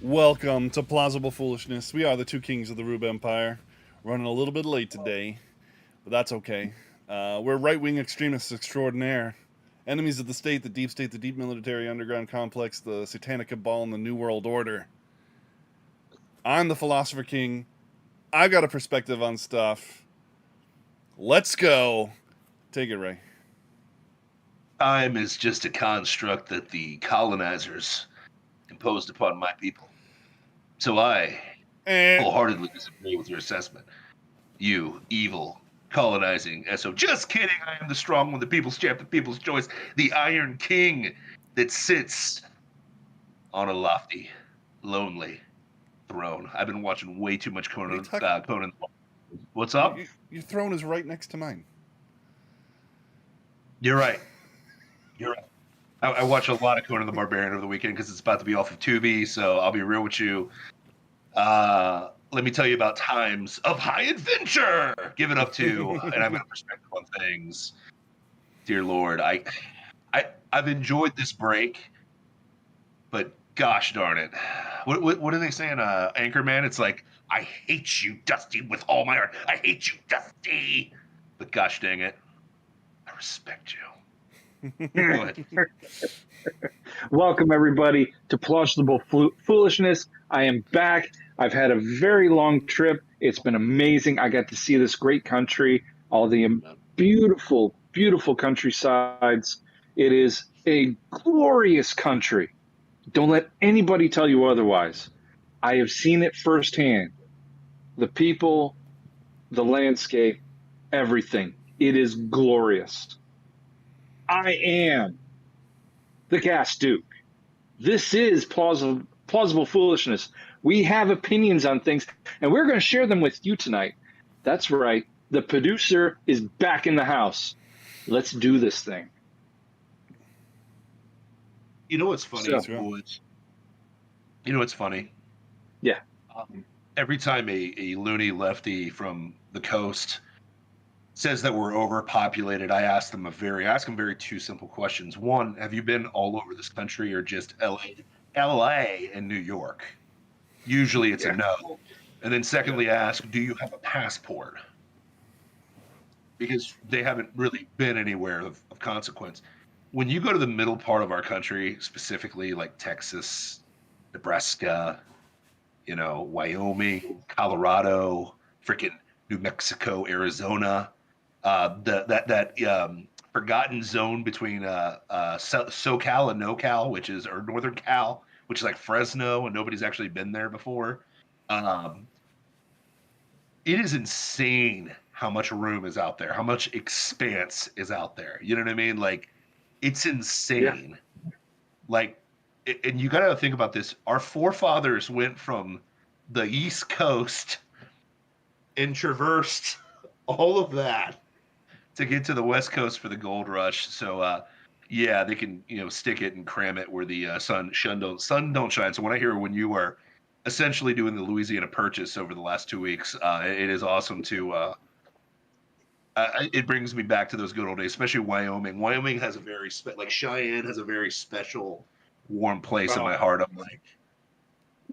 Welcome to Plausible Foolishness. We are the two kings of the Rube Empire. Running a little bit late today, but that's okay. We're right-wing extremists extraordinaire. Enemies of the state, the deep state, the deep military underground complex, the satanic cabal, and the New World Order. I'm the Philosopher King. I've got a perspective on stuff. Let's go. Take it, Ray. Time is just a construct that the colonizers imposed upon my people. So I wholeheartedly disagree with your assessment. You evil colonizing SO. Just kidding. I am the strong one, the people's champ, the people's choice, the Iron King that sits on a lofty, lonely throne. I've been watching way too much Conan. What's up? Your throne is right next to mine. You're right. You're right. I watch a lot of Conan the Barbarian over the weekend because it's about to be off of Tubi. So I'll be real with you. Let me tell you about times of high adventure. Give it up to, and I'm going to perspective on things. Dear Lord, I've enjoyed this break, but gosh darn it, what are they saying? Anchorman. It's like, I hate you, Dusty, with all my heart. I hate you, Dusty. But gosh dang it, I respect you. Go ahead. Welcome, everybody, to Plausible Foolishness. I am back. I've had a very long trip. It's been amazing. I got to see this great country, all the beautiful, beautiful countrysides. It is a glorious country. Don't let anybody tell you otherwise. I have seen it firsthand. The people, the landscape, everything. It is glorious. I am the Gas Duke. This is plausible Foolishness. We have opinions on things, and we're going to share them with you tonight. That's right. The producer is back in the house. Let's do this thing. You know what's funny, boys? You know what's funny? Yeah. Every time a loony lefty from the coast says that we're overpopulated, I ask them very two simple questions. One, have you been all over this country or just LA and New York? Usually it's a no. And then secondly, ask, do you have a passport? Because they haven't really been anywhere of consequence. When you go to the middle part of our country, specifically like Texas, Nebraska, Wyoming, Colorado, freaking New Mexico, Arizona, that forgotten zone between SoCal and NoCal, or Northern Cal, which is like Fresno, and nobody's actually been there before. It is insane how much room is out there, how much expanse is out there. You know what I mean? Like, it's insane. Yeah. Like, and you got to think about this. Our forefathers went from the East Coast and traversed all of that to get to the West Coast for the gold rush. So, they can, stick it and cram it where the sun don't shine. So when you are essentially doing the Louisiana Purchase over the last 2 weeks, it is awesome to, it brings me back to those good old days, especially Wyoming. Wyoming has a very, Cheyenne has a very special, warm place in my heart. I'm like,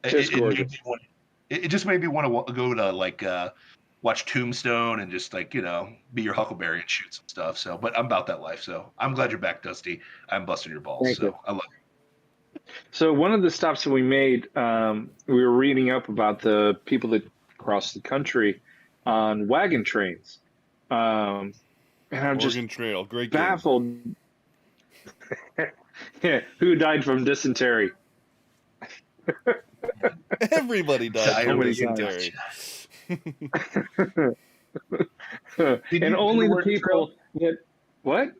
it just made me want to go to watch Tombstone and just be your Huckleberry and shoot some stuff. So, but I'm about that life. So I'm glad you're back, Dusty. I'm busting your balls. Thank you. I love it. So one of the stops that we made, we were reading up about the people that cross the country on wagon trains. And I'm just Trail, great baffled. Yeah, who died from dysentery? Everybody died from dysentery. And only the people that what?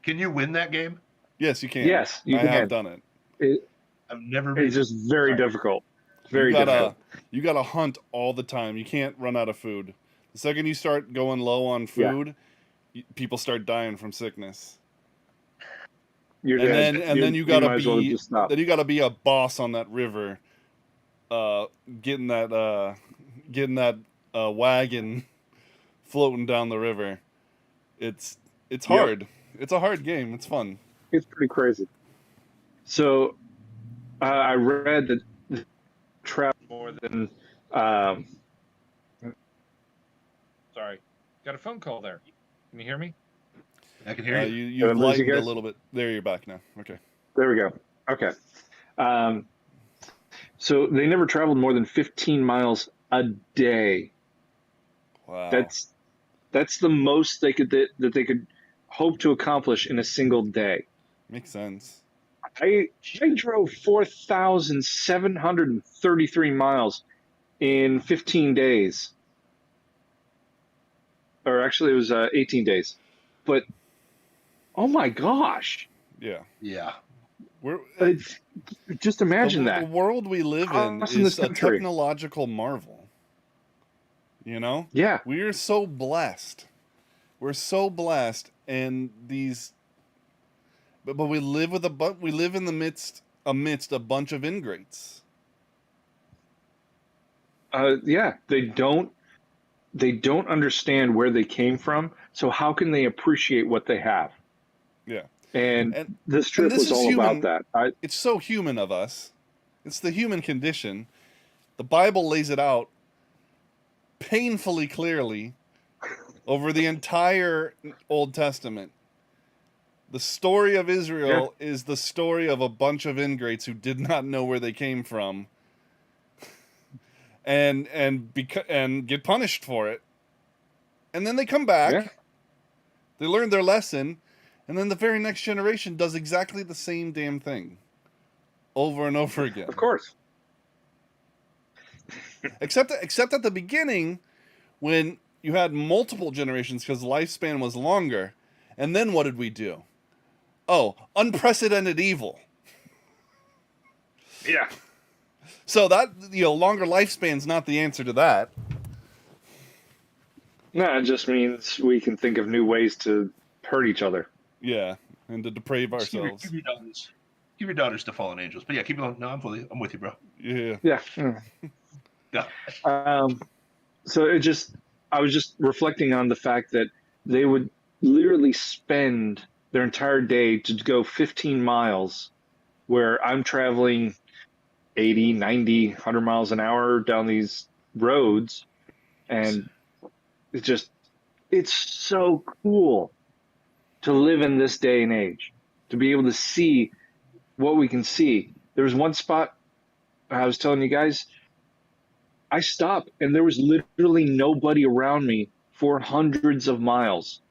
Can you win that game? Yes, you can. Yes, I have done it. I've never. It's just very difficult. Very difficult. You gotta hunt all the time. You can't run out of food. The second you start going low on food, people start dying from sickness. Then you gotta be a boss on that river, getting that wagon floating down the river. It's hard. It's a hard game. It's fun. It's pretty crazy. So I read that more than. Um, sorry, got a phone call there. Can you hear me? I can hear you. You've lose you lightened a guys? little bit. There, you're back now. Okay. There we go. Okay. So they never traveled more than 15 miles a day. Wow. That's the most that they could hope to accomplish in a single day. Makes sense. I drove 4,733 miles in 15 days. Or actually, it was 18 days. But, oh my gosh. Yeah. Yeah. Just imagine the that. world we live in Crossing this is a country. technological marvel. You know? Yeah. We are so blessed. We're so blessed, and these, but we live we live in the amidst a bunch of ingrates. Yeah, they don't understand where they came from, so how can they appreciate what they have? Yeah. And this trip this was is all human. about that. It's so human of us. It's the human condition. The Bible lays it out painfully clearly over the entire Old Testament. The story of Israel is the story of a bunch of ingrates who did not know where they came from, and get punished for it. And then they come back. Yeah. They learn their lesson, and then the very next generation does exactly the same damn thing over and over again. Of course. Except at the beginning, when you had multiple generations because the lifespan was longer. And then what did we do? Oh, unprecedented evil. Yeah. So that, longer lifespan's not the answer to that. No, it just means we can think of new ways to hurt each other. Yeah, and to deprave ourselves. Give your daughters to fallen angels. But yeah, keep going. No, I'm with you, bro. Yeah. Yeah. Yeah. So I was just reflecting on the fact that they would literally spend their entire day to go 15 miles where I'm traveling 80, 90, 100 miles an hour down these roads. And it's so cool to live in this day and age, to be able to see what we can see. There was one spot I was telling you guys, I stopped and there was literally nobody around me for hundreds of miles.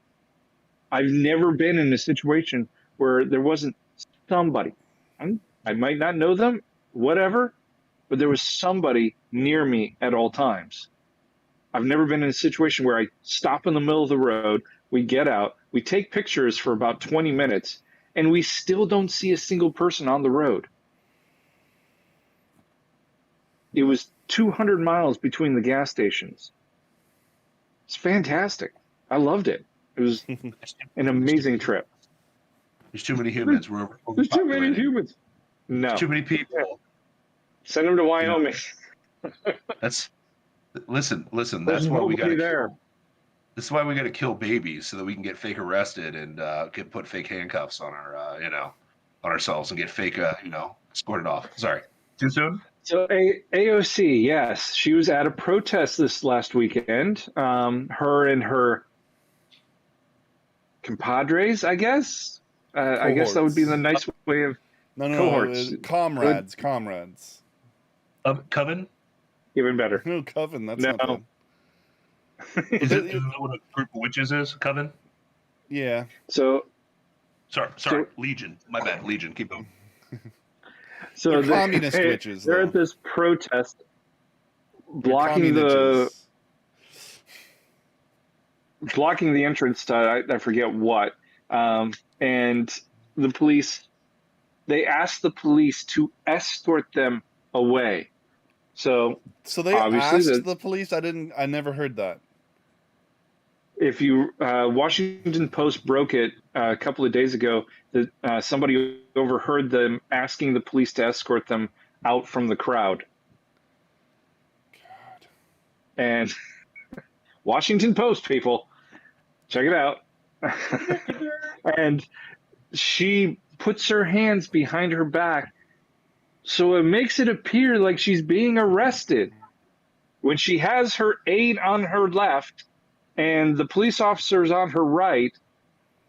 I've never been in a situation where there wasn't somebody. I might not know them, whatever, but there was somebody near me at all times. I've never been in a situation where I stop in the middle of the road, we get out, we take pictures for about 20 minutes, and we still don't see a single person on the road. It was 200 miles between the gas stations. It's fantastic. I loved it. It was an amazing trip. There's too many humans. There's too many humans. No. There's too many people. Send them to Wyoming. Listen. There's That's why we got there. This is why we got to kill babies so that we can get fake arrested and get put fake handcuffs on our on ourselves and get fake escorted off. Sorry, too soon. So AOC, yes, she was at a protest this last weekend. Her and her compadres, I guess. I guess that would be the nice way of cohorts. Comrades. Coven? Even better. No, coven. That's No. not bad. Isn't that what a group of witches is? Coven? Yeah. So Sorry. Legion. My bad. Legion. Keep going. So They're communist witches. They're though. at this protest, They're blocking the communists. entrance to I forget what, and the police. They asked the police to escort them away. So they asked the police. I never heard that. If you Washington Post broke it a couple of days ago that somebody overheard them asking the police to escort them out from the crowd. God. And Washington Post people, check it out. And she puts her hands behind her back, so it makes it appear like she's being arrested. when she has her aide on her left and the police officer's on her right,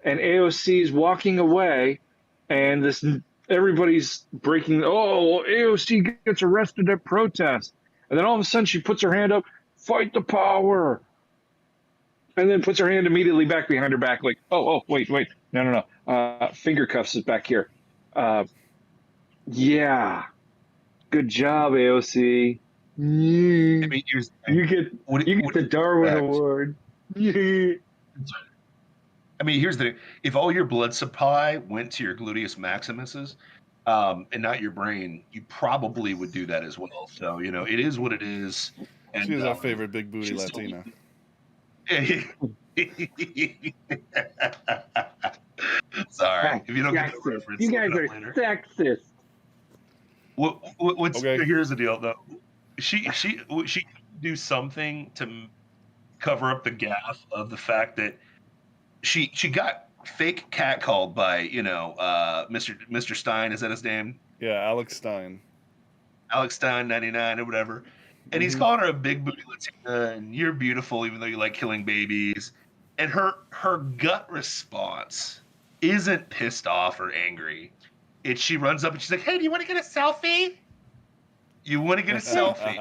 and AOC's walking away, and this everybody's breaking. Oh, AOC gets arrested at protest, and then all of a sudden she puts her hand up, fight the power, and then puts her hand immediately back behind her back, like, oh, wait, no, finger cuffs is back here. Yeah, good job, AOC. I mean, You get the Darwin Award. I mean, here's the if all your blood supply went to your gluteus maximuses, and not your brain, you probably would do that as well. So it is what it is. And, She was our favorite big booty Latina. Sorry, if you don't get the reference, you guys are sexist. What's Okay. Here's the deal, though. She do something to cover up the gaffe of the fact that she got fake catcalled by Mr. Stein. Is that his name? Yeah, Alex Stein. Alex Stein 99 or whatever. And he's calling her a big booty Latina, and you're beautiful even though you like killing babies. And her gut response isn't pissed off or angry. She runs up and she's like, "Hey, do you want to get a selfie? You want to get a selfie?"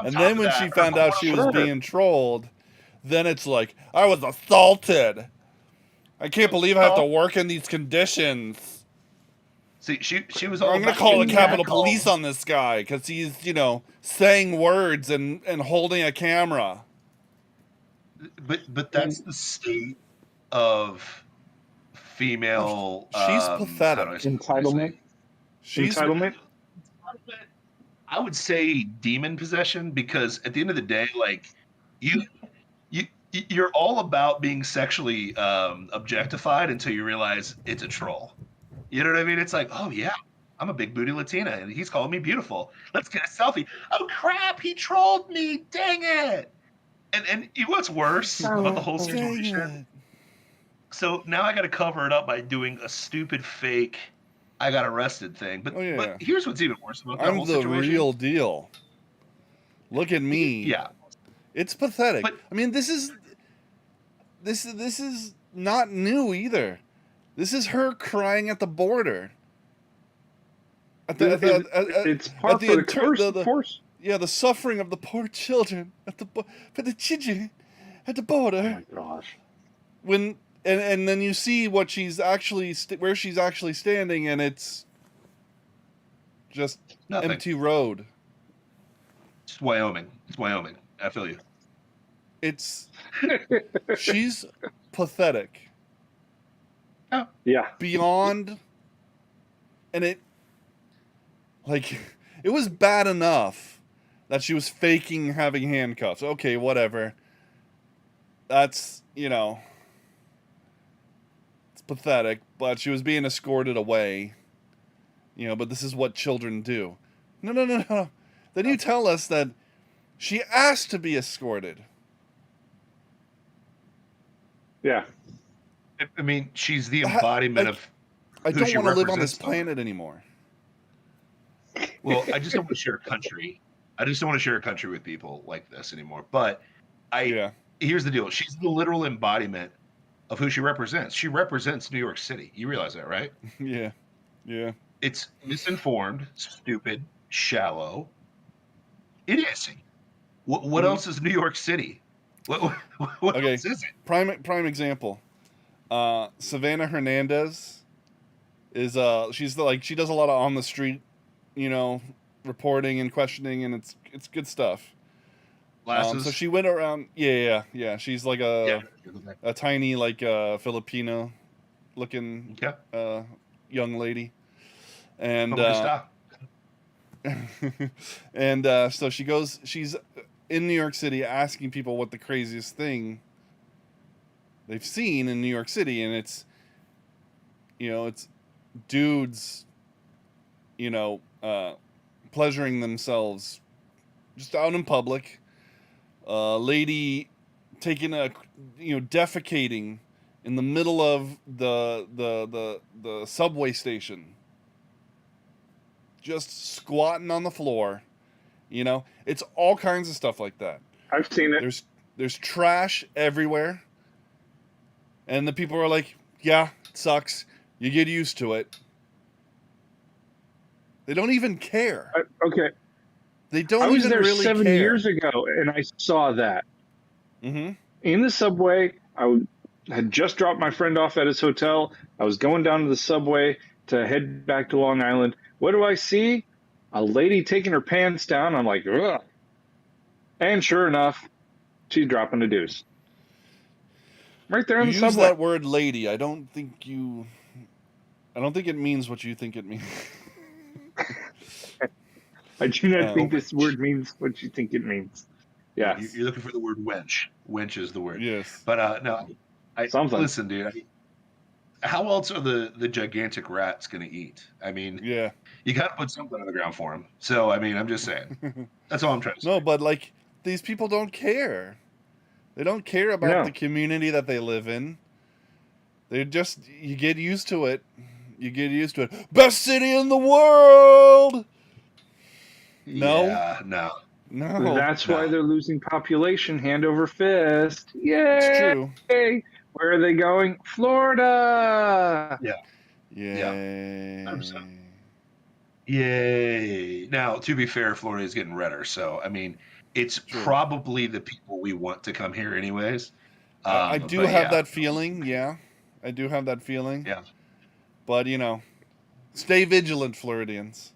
And then when she found out she was being trolled, then it's like, I was assaulted. I can't believe I have to work in these conditions. See, she was all I'm going to call the Capitol Police on this guy because he's, saying words and holding a camera. But that's the state of female. She's pathetic. Entitlement. Entitlement. I would say demon possession, because at the end of the day, like you're all about being sexually objectified until you realize it's a troll. You know what I mean? It's like, oh yeah, I'm a big booty Latina and he's calling me beautiful. Let's get a selfie. Oh crap, he trolled me. Dang it. And what's worse about the whole situation? So now I got to cover it up by doing a stupid fake I got arrested thing. But here's what's even worse about that whole situation. I'm the real deal. Look at me. Yeah. It's pathetic. But, I mean, this is not new either. This is her crying at the border. It's part of the course. Yeah, the suffering of the poor children for the children at the border. Oh my gosh. And then you see what she's actually where she's actually standing, and it's just nothing. Empty road. It's Wyoming. I feel you. She's pathetic. Oh. Yeah. Beyond, and it was bad enough that she was faking having handcuffs. Okay, whatever. That's, it's pathetic, but she was being escorted away. But this is what children do. No. Then you tell us that she asked to be escorted. Yeah. I mean, she's the embodiment of I who don't she want to live on this represents. planet anymore. Well, I just don't want to share a country. I just don't want to share a country with people like this anymore. But here's the deal. She's the literal embodiment of who she represents. She represents New York City. You realize that, right? Yeah. It's misinformed, stupid, shallow, idiocy. What else is New York City? What else is it? Prime example. Savannah Hernandez is she's she does a lot of on the street, reporting and questioning, and it's good stuff. So she went around. Yeah. She's like a tiny Filipino looking young lady, and so she's in New York City asking people what the craziest thing they've seen in New York City, and it's dudes pleasuring themselves just out in public, lady taking defecating in the middle of the subway station, just squatting on the floor, You know, it's all kinds of stuff like that. I've seen it. There's trash everywhere, and the people are like, "Yeah, it sucks. You get used to it." They don't even care. Okay. They don't I was even there really 7 years care. ago, and I saw that. Mm-hmm. In the subway. Had just dropped my friend off at his hotel. I was going down to the subway to head back to Long Island. What do I see? A lady taking her pants down. I'm like, ugh. And sure enough, she's dropping a deuce. Right there in You the use subway. that word "lady." I don't think it means what you think it means. I do not think this word means what you think it means. Yes. You're looking for the word wench. Wench is the word. Yes. But no, Something. Listen, dude. How else are the gigantic rats going to eat? I mean, Yeah. you got to put something on the ground for them. So, I mean, I'm just saying. That's all I'm trying to say. No, but like these people don't care. They don't care about the community that they live in. They just you get used to it. You get used to it. Best city in the world. No. Yeah, no. That's why they're losing population hand over fist. Yay! It's true. Where are they going? Florida. Yeah. Yay. 100%. Yay. Now, to be fair, Florida is getting redder. So, I mean, it's probably the people we want to come here anyways. I do have that feeling. Yeah. I do have that feeling. Yeah. But, you know, stay vigilant, Floridians.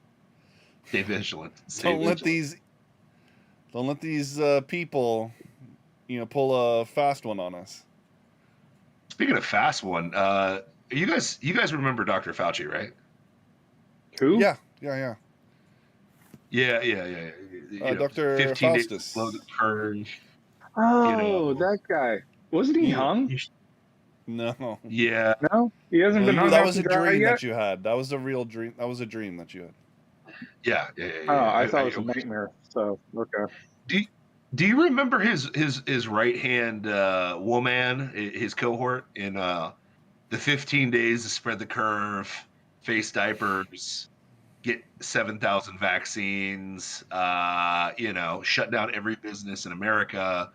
Stay vigilant. Don't let these people, you know, pull a fast one on us. Speaking of fast one, you guys remember Dr. Fauci, right? Who? Yeah. Dr. Faustus. Below the curve. Oh, that guy. Wasn't he hung? No. Yeah. No, he hasn't been hung. That was a dream yet? that you had. That was a real dream. That was a dream that you had. Yeah. Oh, I thought it was a nightmare. So okay. Do you remember his right hand woman, his cohort in the 15 days to spread the curve, face diapers, get 7,000 vaccines, shut down every business in America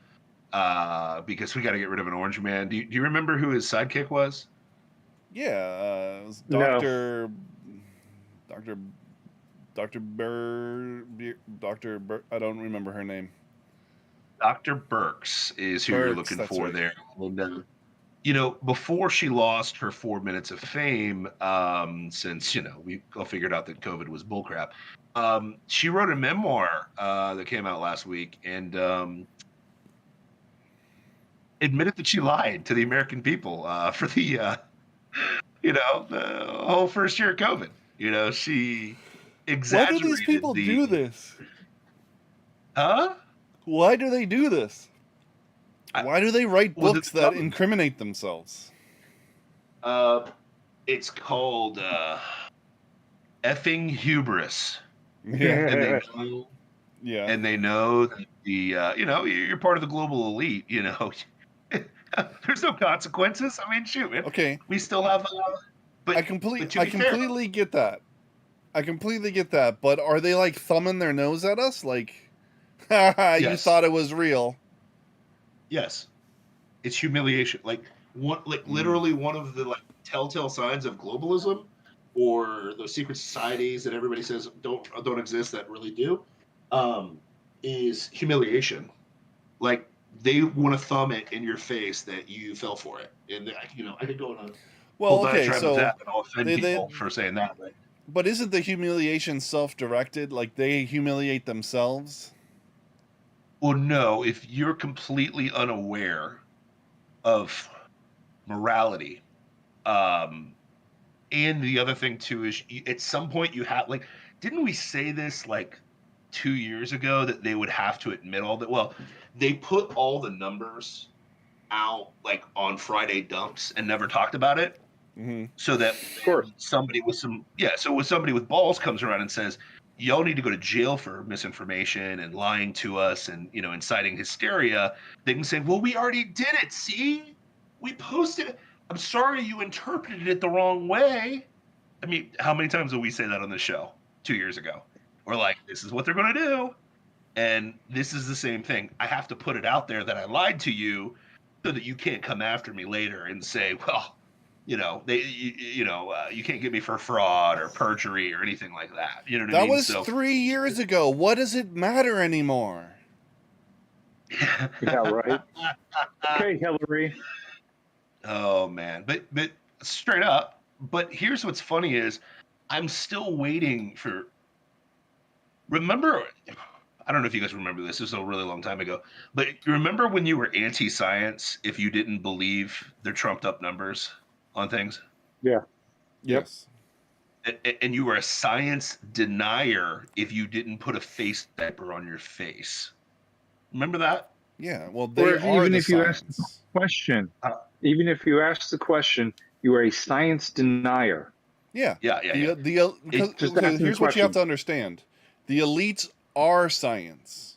because we got to get rid of an orange man. Do you remember who his sidekick was? Yeah, it was Dr. I don't remember her name. Dr. Birx is who you're looking for right there. And, before she lost her 4 minutes of fame, since, we all figured out that COVID was bullcrap, she wrote a memoir that came out last week and admitted that she lied to the American people for the, the whole first year of COVID. She exaggerated. Why do these people do this? Huh? Why do they do this? Why do they write books that incriminate themselves? It's called effing hubris. Yeah. And they know that you're part of the global elite. There's no consequences. I mean, shoot. Okay. We still have. I completely get that. But are they like thumbing their nose at us? Like, you thought it was real. Yes, it's humiliation. Literally one of the telltale signs of globalism, or those secret societies that everybody says don't exist that really do, is humiliation. Like they want to thumb it in your face that you fell for it, and I could go on a whole diatribe of that, and I'll offend people for saying that. But isn't the humiliation self-directed? Like they humiliate themselves? Well, no. If you're completely unaware of morality, and the other thing too is at some point you have didn't we say this 2 years ago that they would have to admit all that? Well, they put all the numbers out on Friday dumps and never talked about it. Mm-hmm. So that somebody with balls comes around and says, y'all need to go to jail for misinformation and lying to us and inciting hysteria, they can say, well, we already did it. See, we posted it. I'm sorry you interpreted it the wrong way. I mean, how many times did we say that on the show 2 years ago? Or this is what they're going to do. And this is the same thing. I have to put it out there that I lied to you so that you can't come after me later and say, well, you can't get me for fraud or perjury or anything like that. You know what I That mean? was So 3 years ago. What does it matter anymore? Yeah, right. Okay, Hillary. Oh man, but straight up. But here's what's funny is I'm still waiting for. Remember, I don't know if you guys remember this. This was a really long time ago. But you remember when you were anti-science if you didn't believe their trumped up numbers on things, Yeah. Yep. Yes. and you were a science denier if you didn't put a face diaper on your face. Remember that? Yeah. Well, they Or are even the if you ask the science. question, Uh, even if you ask the question, you are a science denier. Yeah. Yeah. Because Just so asking here's the what you have question. to understand: the elites are science.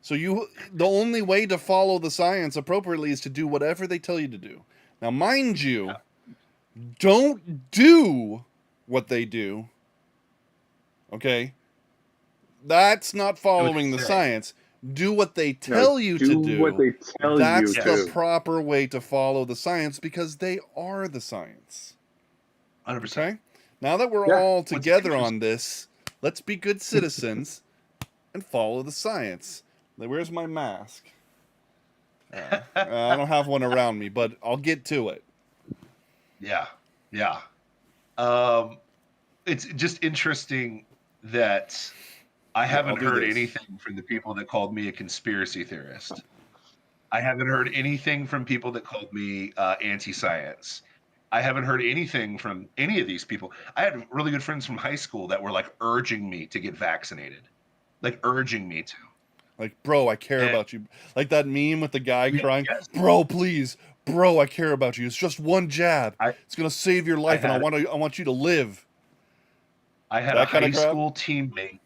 So the only way to follow the science appropriately is to do whatever they tell you to do. Now, mind you, don't do what they do. Okay, that's not Do what they following the say. science. Do what they No, tell you to do what do. they tell you That's the to. proper way to follow the science because they are the science. 100%. Okay? Now that we're Yeah. all What's together interesting- on this, let's be good citizens and follow the science. Where's my mask? I don't have one around me, but I'll get to it. Yeah. It's just interesting that I haven't I'll do heard this. anything from the people that called me a conspiracy theorist. I haven't heard anything from people that called me anti-science. I haven't heard anything from any of these people. I had really good friends from high school that were like urging me to get vaccinated, like urging me to. Like, bro, I care And about you. Like that meme with the guy crying, yes, bro, please, bro, I care about you. It's just one jab. I It's gonna save your life, and had I want you to live. I had a That kind high of crap. school teammate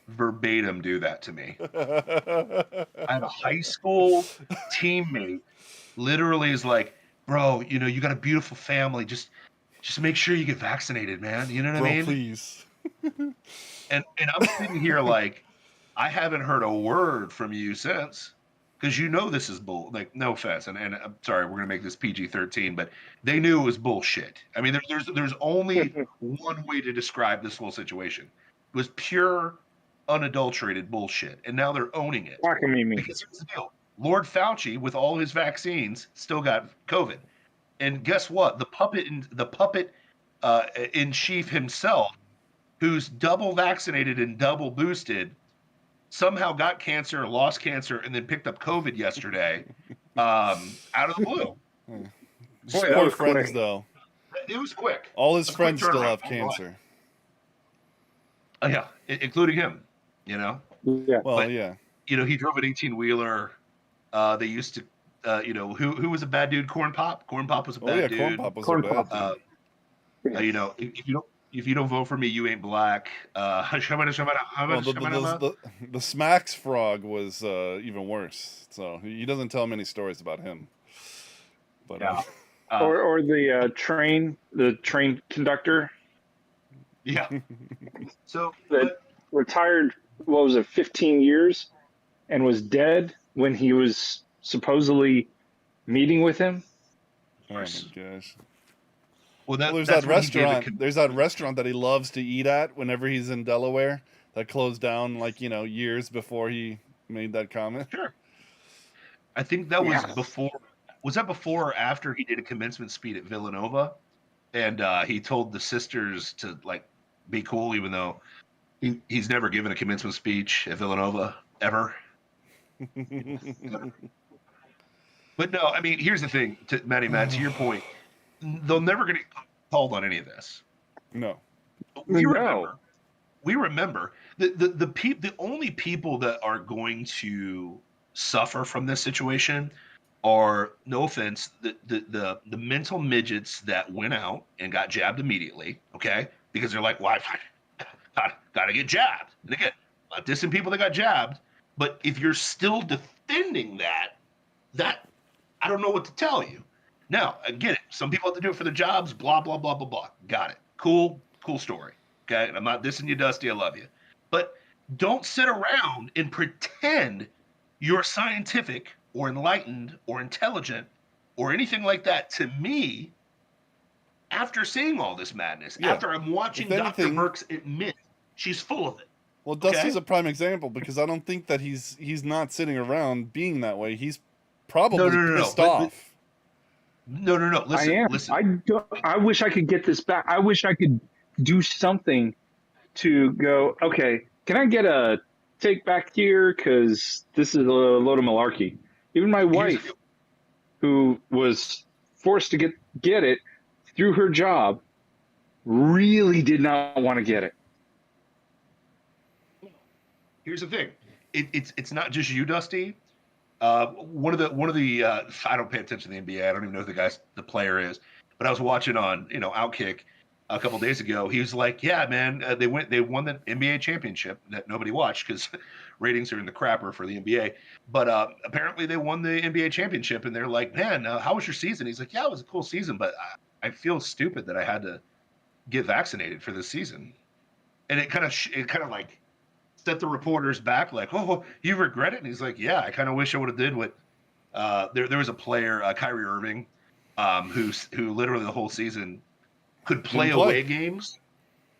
verbatim do that to me. I had a high school teammate literally is like, bro, you got a beautiful family. Just make sure you get vaccinated, man. You know what I Bro, mean? please. And I'm sitting here like, I haven't heard a word from you since, because this is bull. Like, no offense, and I'm sorry, we're gonna make this PG-13, but they knew it was bullshit. I mean, there's only one way to describe this whole situation. It was pure, unadulterated bullshit, and now they're owning it. Cockamamie. Because here's the deal: Lord Fauci, with all his vaccines, still got COVID, and guess what? The puppet in chief himself, who's double vaccinated and double boosted, somehow got cancer, lost cancer, and then picked up COVID yesterday, out of the blue. Just Boy, that poor was friends, quick. though. It was quick. All his A quick friends still turnaround. have cancer. Oh, yeah, including him. Yeah. Well, But- yeah. He drove an 18-wheeler. They used to, who was a bad dude? Corn Pop. Corn Pop was a Oh bad yeah, dude. Corn Pop was Corn a bad Pop. dude. If you don't vote for me, you ain't black. Well, the Smacks frog was even worse. So he doesn't tell many stories about him. But Yeah. Or the train conductor Yeah. So, that retired, what was it, 15 years and was dead when he was supposedly meeting with him? oh my gosh. well, There's that's that when he gave a restaurant. There's that restaurant that he loves to eat at whenever he's in Delaware. That closed down years before he made that comment. Sure. I think that was Yeah. before. Was that before or after he did a commencement speech at Villanova, and he told the sisters to be cool, even though he's never given a commencement speech at Villanova ever. But no, I mean, here's the thing, Matt, to your point, they'll never get called on any of this. No. We No. remember the only people that are going to suffer from this situation are, no offense, the mental midgets that went out and got jabbed immediately, okay? Because they're like, well, I gotta get jabbed. And again, not dissing people that got jabbed, but if you're still defending that I don't know what to tell you. Now, I get it. Some people have to do it for their jobs, blah, blah, blah, blah, blah. Got it. Cool story. Okay. And I'm not dissing you, Dusty. I love you. But Don't sit around and pretend you're scientific or enlightened or intelligent or anything like that to me after seeing all this madness, Yeah. after I'm watching If Dr. anything, Burks admit she's full of it. well, Dusty's Okay? a prime example because I don't think that he's not sitting around being that way. He's No, probably no, no, no. pissed But off. no, no, no. I Listen, am. listen. I wish I could get this back. I wish I could do something to go, okay, can I get a take back here? Because this is a load of malarkey. Even my Here's wife, who was forced to get it through her job, really did not want to get it. here's the thing. It's not just you, Dusty. One of the I don't pay attention to the NBA. I don't even know who the player is. But I was watching on Outkick a couple days ago. He was like, "Yeah, man, they won the NBA championship that nobody watched because ratings are in the crapper for the NBA. But apparently they won the NBA championship, and they're like, man, how was your season?" He's like, "Yeah, it was a cool season, but I feel stupid that I had to get vaccinated for this season." And it kind of like set the reporters back, like, "Oh, you regret it?" And he's like, "Yeah, I kind of wish I would have did what." There was a player, Kyrie Irving, who literally the whole season could play Didn't play. away games,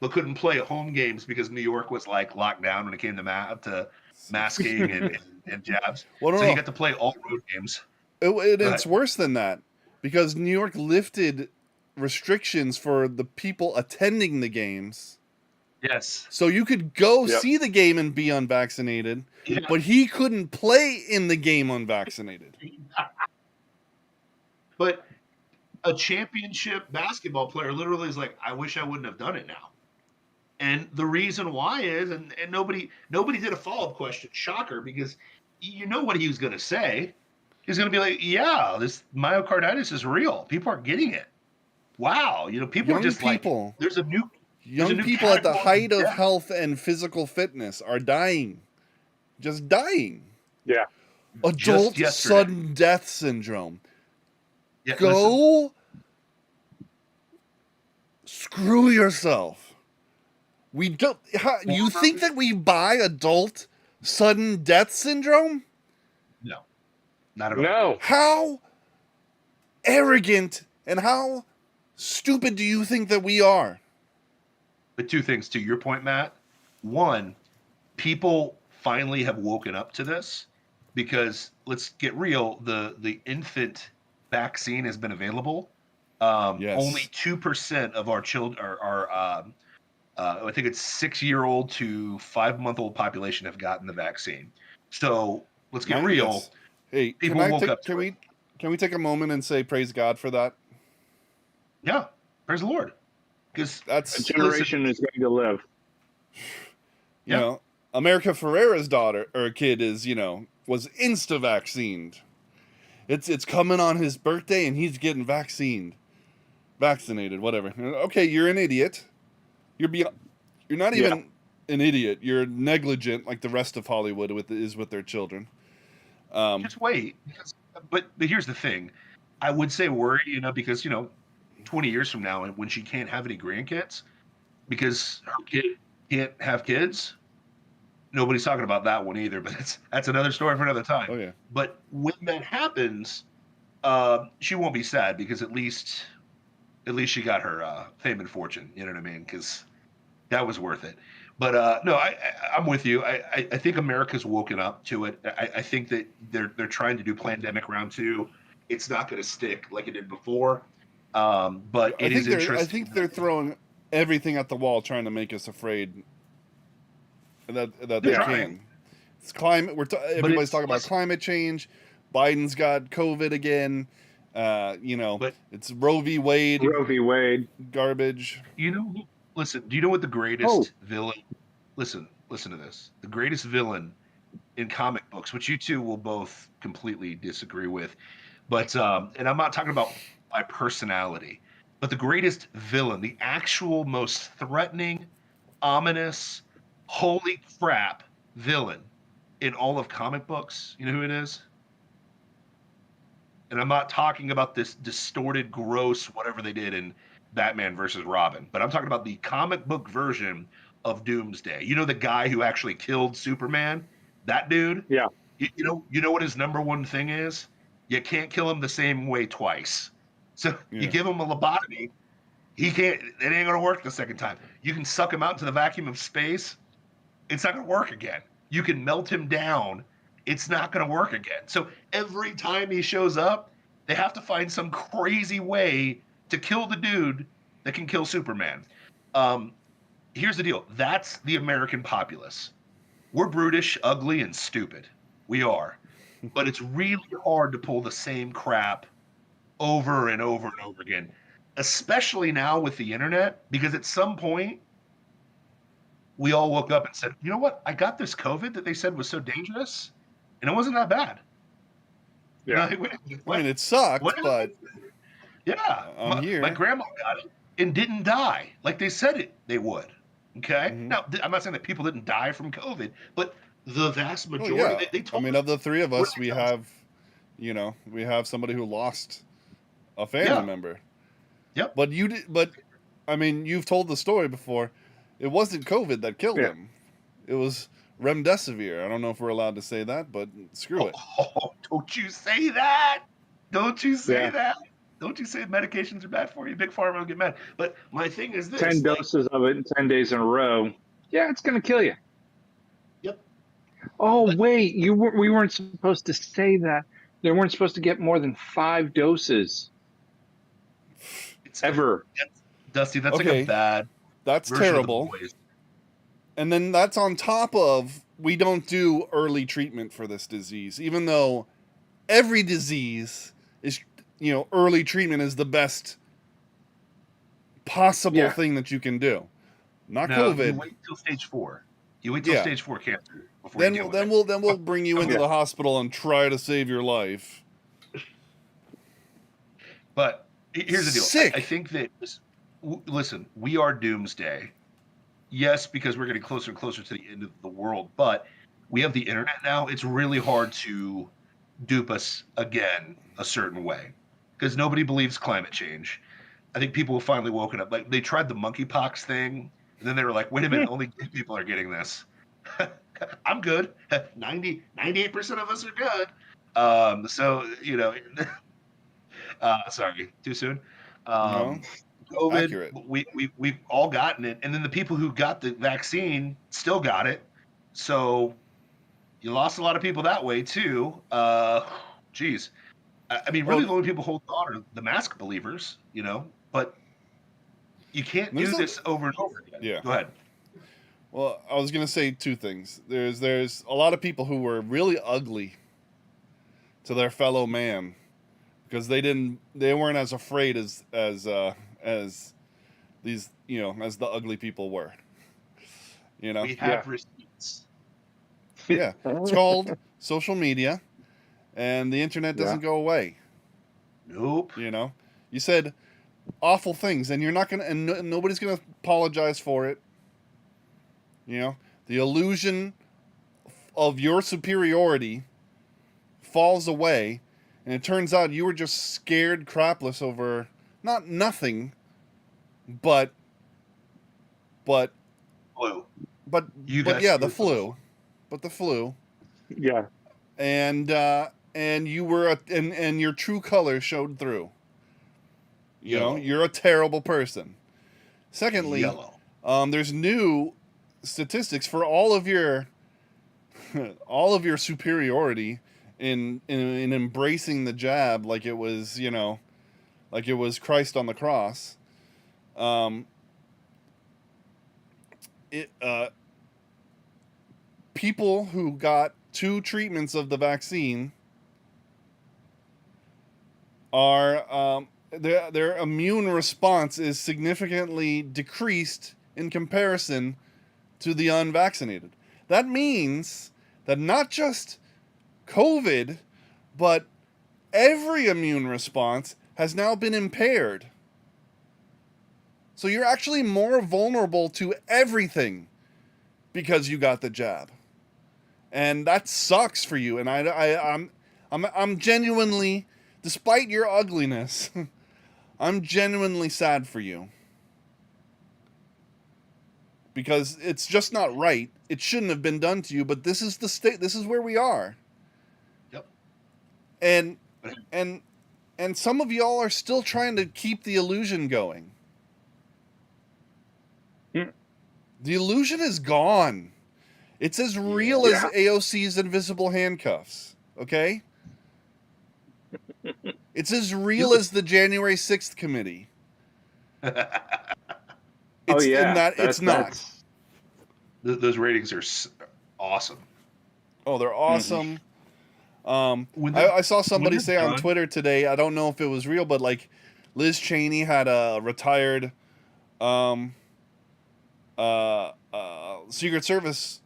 but couldn't play at home games because New York was like locked down when it came to masking and jabs. Well, So no, he no. got to play all road games. It's But worse than that because New York lifted restrictions for the people attending the games. yes, So you could go Yep. see the game and be unvaccinated, yeah. but he couldn't play in the game unvaccinated. But a championship basketball player literally is like, I wish I wouldn't have done it now. And the reason why is, and nobody did a follow-up question. Shocker, because you know what he was going to say. He's going to be like, yeah, this myocarditis is real. People are getting it. Wow. People are Young just like, people, there's a new people at the category height of death. health and physical fitness are dying. Just dying. Yeah. Just Adult yesterday. sudden death syndrome. Yeah, listen, Go screw yourself. We don't. You think that we buy adult sudden death syndrome? no, not at all. No. How arrogant and how stupid do you think that we are? But two things to your point, Matt. One, people finally have woken up to this because let's get real, the infant vaccine has been available. Yes. Only 2% of our children I think it's 6-year-old to 5-month-old population have gotten the vaccine. So let's get real. Yes. Hey, People woke up to it. can we take a moment and say praise God for that? Yeah, praise the Lord. Because A That's generation is going to live. you Yeah. know, America Ferrera's daughter or kid is, was insta vaccinated. It's coming on his birthday and he's getting vaccinated, whatever. Okay, you're an idiot. You're not even an idiot. You're negligent like the rest of Hollywood is with their children. just wait. But here's the thing. I would say worry, because 20 years from now, when she can't have any grandkids because her kid can't have kids, nobody's talking about that one either. But that's another story for another time. Oh yeah. But when that happens, she won't be sad because at least she got her fame and fortune. You know what I mean? Because that was worth it. But no, I'm with you. I think America's woken up to it. I think that they're trying to do pandemic round 2. It's not going to stick like it did before. But it is interesting. I think they're throwing everything at the wall trying to make us afraid that they They're can. trying. It's climate. Everybody's it's talking about less- climate change. Biden's got COVID again. But- It's Roe v. Wade Roe v. Wade. garbage. Listen, do you know what the greatest villain? Listen to this. The greatest villain in comic books, which you two will both completely disagree with, but and I'm not talking about by personality, but the greatest villain, the actual most threatening, ominous, holy crap villain in all of comic books. You know who it is? And I'm not talking about this distorted, gross, whatever they did in Batman versus Robin, but I'm talking about the comic book version of Doomsday. You know the guy who actually killed Superman? That dude? Yeah. You know what his number one thing is? You can't kill him the same way twice. So you Yeah. give him a lobotomy, he can't. It ain't gonna work the second time. You can suck him out into the vacuum of space. It's not gonna work again. You can melt him down. It's not gonna work again. So every time he shows up, they have to find some crazy way to kill the dude that can kill Superman. Um, Here's the deal. That's the American populace. We're brutish, ugly, and stupid. We are. But it's really hard to pull the same crap over and over and over again, especially now with the internet, because at some point we all woke up and said, you know what? I got this COVID that they said was so dangerous, and it wasn't that bad. Yeah. I mean, it sucked, what but yeah, I'm my here. grandma got it and didn't die like they said they would. Okay. Mhm. Now, I'm not saying that people didn't die from COVID, but the vast Well, majority, yeah. they I told mean, us of the three of what us, they tell us. we have somebody who lost a family Yeah. member. Yep. But I mean, you've told the story before. It wasn't COVID that killed Yeah. him. It was remdesivir. I don't know if we're allowed to say that, but screw it. Oh, don't you say that. Don't you say Yeah. that. Don't you say medications are bad for you. Big Pharma will get mad. But my thing is 10 this, like, doses of it in 10 days in a row. Yeah, it's going to kill you. yep. Oh, But wait, we weren't supposed to say that. They weren't supposed to get more than 5 doses it's ever. Dusty, that's like a Okay, bad that's version of the terrible. boys. And then that's on top of we don't do early treatment for this disease, even though every disease is, early treatment is the best possible Yeah. thing that you can do. Not No, you COVID. wait till stage 4. You wait till Yeah. stage 4 cancer before you deal with it. We'll bring you into Yeah. the hospital and try to save your life. But here's the deal. Sick. I think that, listen, we are doomsday. Yes, because we're getting closer and closer to the end of the world, but we have the internet now. It's really hard to dupe us again a certain way because nobody believes climate change. I think people have finally woken up. Like they tried the monkeypox thing, and then they were like, wait a minute, only gay people are getting this. I'm good. 98% of us are good. So, sorry, too soon. No, COVID, accurate. we've all gotten it, and then the people who got the vaccine still got it. So you lost a lot of people that way too. Geez, I mean, really, Well, the only people holding on are the mask believers, But you can't do this over and over again. Yeah. Go ahead. Well, I was gonna say two things. There's a lot of people who were really ugly to their fellow man because they weren't as afraid as these as the ugly people were. We have receipts. Yeah, it's called social media, and the internet doesn't go away. Nope. You said awful things, and you're not gonna, and nobody's gonna apologize for it. The illusion of your superiority falls away, and it turns out you were just scared crapless over not nothing, but Blue. but got yeah, scared the from flu, but the flu, Yeah. and you were and your true colors showed through. Yellow. You're a terrible person. Secondly, Yellow. there's new statistics for all of your superiority in embracing the jab like it was like it was Christ on the cross. People who got 2 treatments of the vaccine are their immune response is significantly decreased in comparison to the unvaccinated. That means that not just COVID, but every immune response has now been impaired. So you're actually more vulnerable to everything because you got the jab. And that sucks for you. And I'm genuinely, despite your ugliness, I'm genuinely sad for you. because it's just not right. It shouldn't have been done to you, but this is the state. This is where we are. Yep. And and some of y'all are still trying to keep the illusion going. Hmm. The illusion is gone. It's as real as Yeah. AOC's invisible handcuffs. Okay? It's as real as the January 6th committee. It's in that it's not. Those ratings are awesome. Oh, they're awesome. When they're- I saw somebody when say they're on done- Twitter today, I don't know if it was real, but like Liz Cheney had a retired Secret Service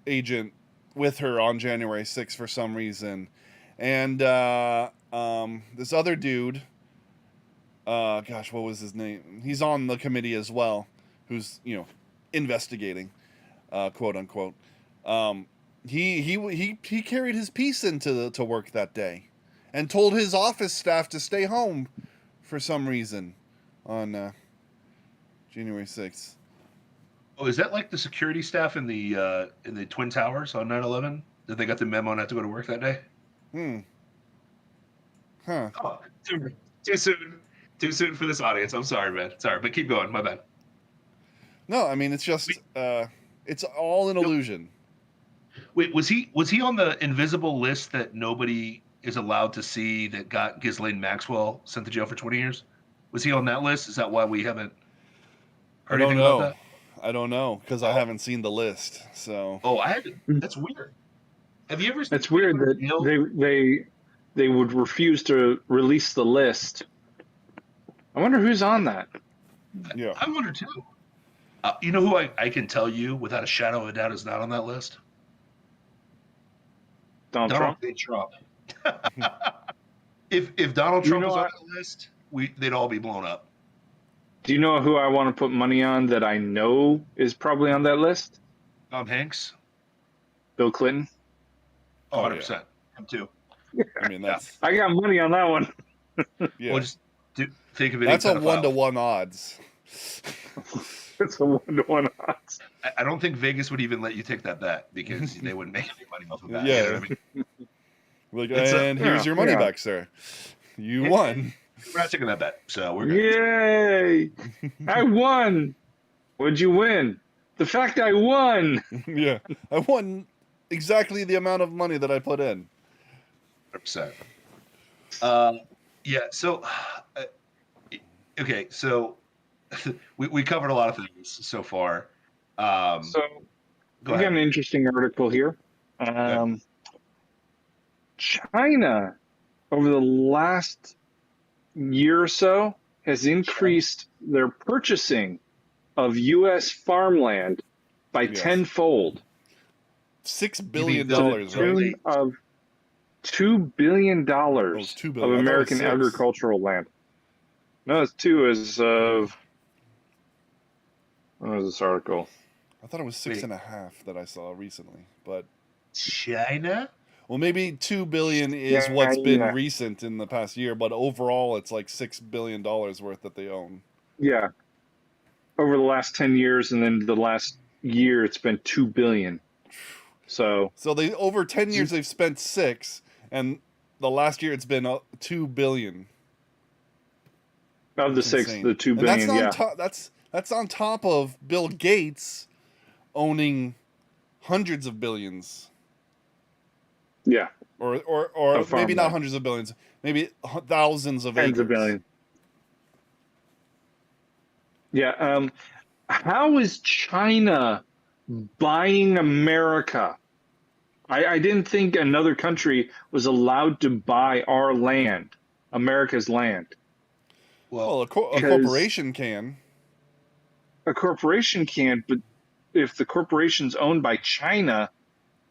agent with her on January 6th for some reason. And this other dude, gosh, what was his name? He's on the committee as well, who's, you know, investigating, quote unquote. He carried his piece to work that day, and told his office staff to stay home for some reason on January 6th. Oh, is that like the security staff in the Twin Towers on 9/11? That they got the memo not to go to work that day? Huh. Oh, too soon. Too soon for this audience. I'm sorry, man. Sorry, but keep going. My bad. No, I mean, it's just it's all an illusion. Wait, was he on the invisible list that nobody is allowed to see that got Ghislaine Maxwell sent to jail for 20 years? Was he on that list? Is that why we haven't I heard don't anything know. about that? I don't know because I haven't seen the list. So Oh, I haven't. That's weird. Have you ever seen It's weird that they would refuse to release the list. I wonder who's on that. yeah, I wonder too. You know who I can tell you without a shadow of a doubt is not on that list? Donald Trump. J. Trump. If Donald You Trump know was on what? that list, they'd all be blown up. Do you know who I want to put money on that I know is probably on that list? Tom Hanks. Bill Clinton. Oh, Oh, 100%. Him too. I mean that's I got money on that one. yeah. Well, just think of it. That's a 1-to-1 odds. It's a 1-to-1 odds. I don't think Vegas would even let you take that bet because they wouldn't make any money off of that. Yeah. You know what I mean? Like, It's and here's your money back, sir. You won. We're not taking that bet, so we're good. Yay! I won. What'd you win? The fact I won. Yeah, I won exactly the amount of money that I put in. 100%. Yeah. So, okay. So, we covered a lot of things so far. So Go we ahead. got an interesting article here. China, over the last year or so, has increased their purchasing of U.S. farmland by Yes. tenfold. $6 billion, To the right? tune of $2 billion Oh, it's $2 billion. of I thought it was American 6. agricultural land. No, it's 2 as of. What was this article? I thought it was 6.5 that I saw recently, but China. well, maybe 2 billion is Yeah, what's been yeah. recent in the past year, but overall, it's like $6 billion worth that they own. Yeah. Over the last 10 years, and then the last year, it's been $2 billion. So they over 10 years they've spent 6, and the last year it's been 2 billion. of the That's 6, insane. the 2 And billion, that's on yeah. that's on top of Bill Gates owning hundreds of billions. Yeah. Or Of maybe not farmland. hundreds of billions, maybe thousands of Tens acres. of billions. Yeah. How is China buying America? I didn't think another country was allowed to buy our land, America's land. Well, a Because- corporation can. A corporation can, but if the corporation's owned by China,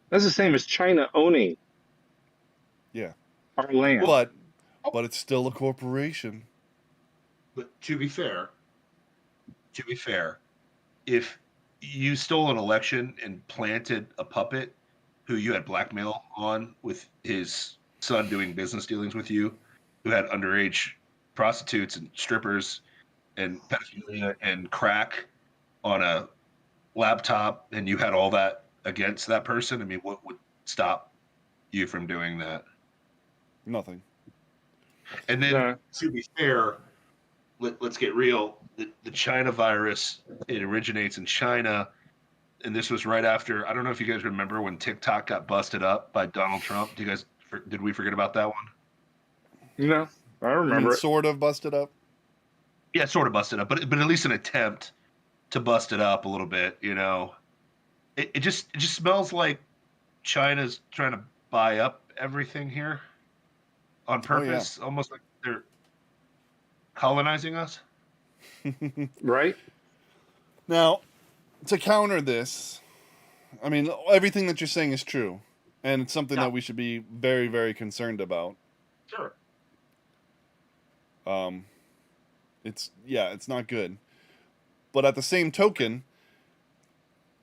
that's the same as China owning Yeah. our land. But it's still a corporation. But to be fair, if you stole an election and planted a puppet who you had blackmail on with his son doing business dealings with you, who had underage prostitutes and strippers and pedophilia and crack on a laptop and you had all that against that person, I mean, what would stop you from doing that? Nothing. And then, No. to be fair, let's get real. The China virus, it originates in China, and this was right after. I don't know if you guys remember when TikTok got busted up by Donald Trump. Did we forget about that one? No, I You mean remember it. sort of busted up? Yeah, sort of busted up, but at least an attempt to bust it up a little bit. It just smells like China's trying to buy up everything here on Oh yeah. purpose, almost like they're colonizing us. Right? Now, to counter this, I mean, everything that you're saying is true, and it's something Yeah. that we should be very, very concerned about. Sure. It's not good. But at the same token,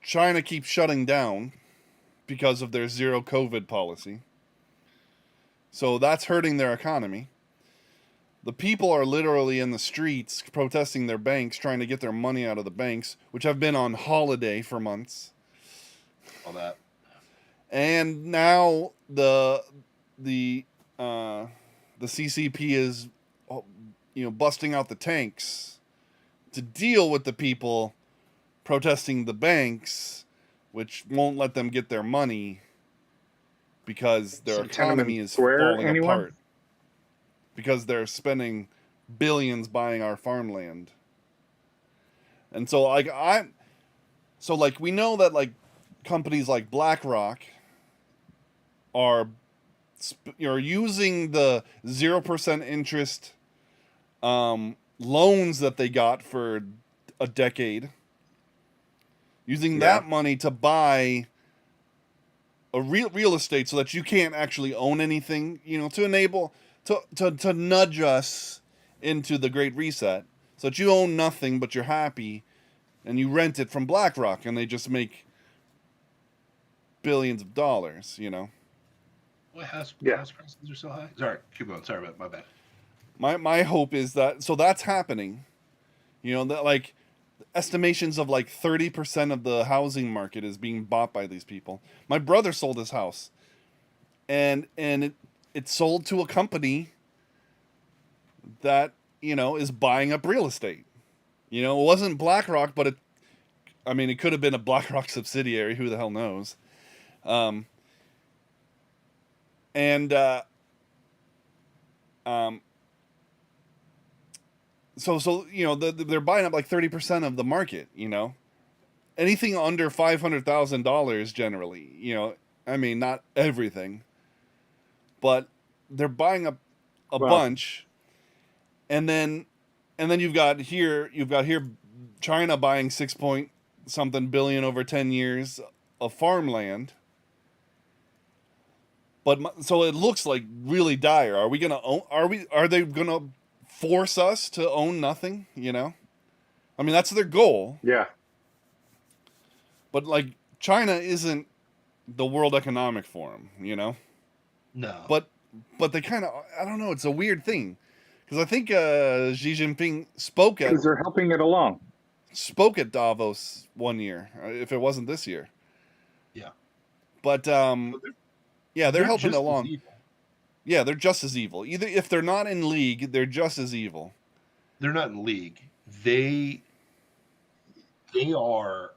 China keeps shutting down because of their zero COVID policy. So that's hurting their economy. The people are literally in the streets protesting their banks, trying to get their money out of the banks, which have been on holiday for months. All that. And now the CCP is, busting out the tanks to deal with the people protesting the banks, which won't let them get their money because their economy is falling apart. Because they're spending billions buying our farmland. And so we know that companies like BlackRock are using the 0% interest loans that they got for a decade, using that money to buy a real estate so that you can't actually own anything, to enable to nudge us into the Great Reset, so that you own nothing but you're happy, and you rent it from BlackRock, and they just make billions of dollars. Why house prices are so high? Sorry, keep going. Sorry about my bad. My hope is that that's happening. That estimations of 30% of the housing market is being bought by these people. My brother sold his house, and it sold to a company that is buying up real estate. It wasn't BlackRock, but it could have been a BlackRock subsidiary. Who the hell knows? So they're buying up 30% of the market. Anything under $500,000 generally. Not everything, but they're buying up a bunch, and then you've got here China buying 6 point something billion over 10 years of farmland. But so it looks really dire. Are we gonna own? Are they gonna force us to own nothing? That's their goal. Yeah. But China isn't the World Economic Forum. No. But they kind of, I don't know. It's a weird thing, because I think Xi Jinping spoke Because they're helping it along. at Davos one year, if it wasn't this year. Yeah. But they're helping just along. as evil. Yeah, they're just as evil. Either if they're not in league, they're just as evil. They're not in league. They are.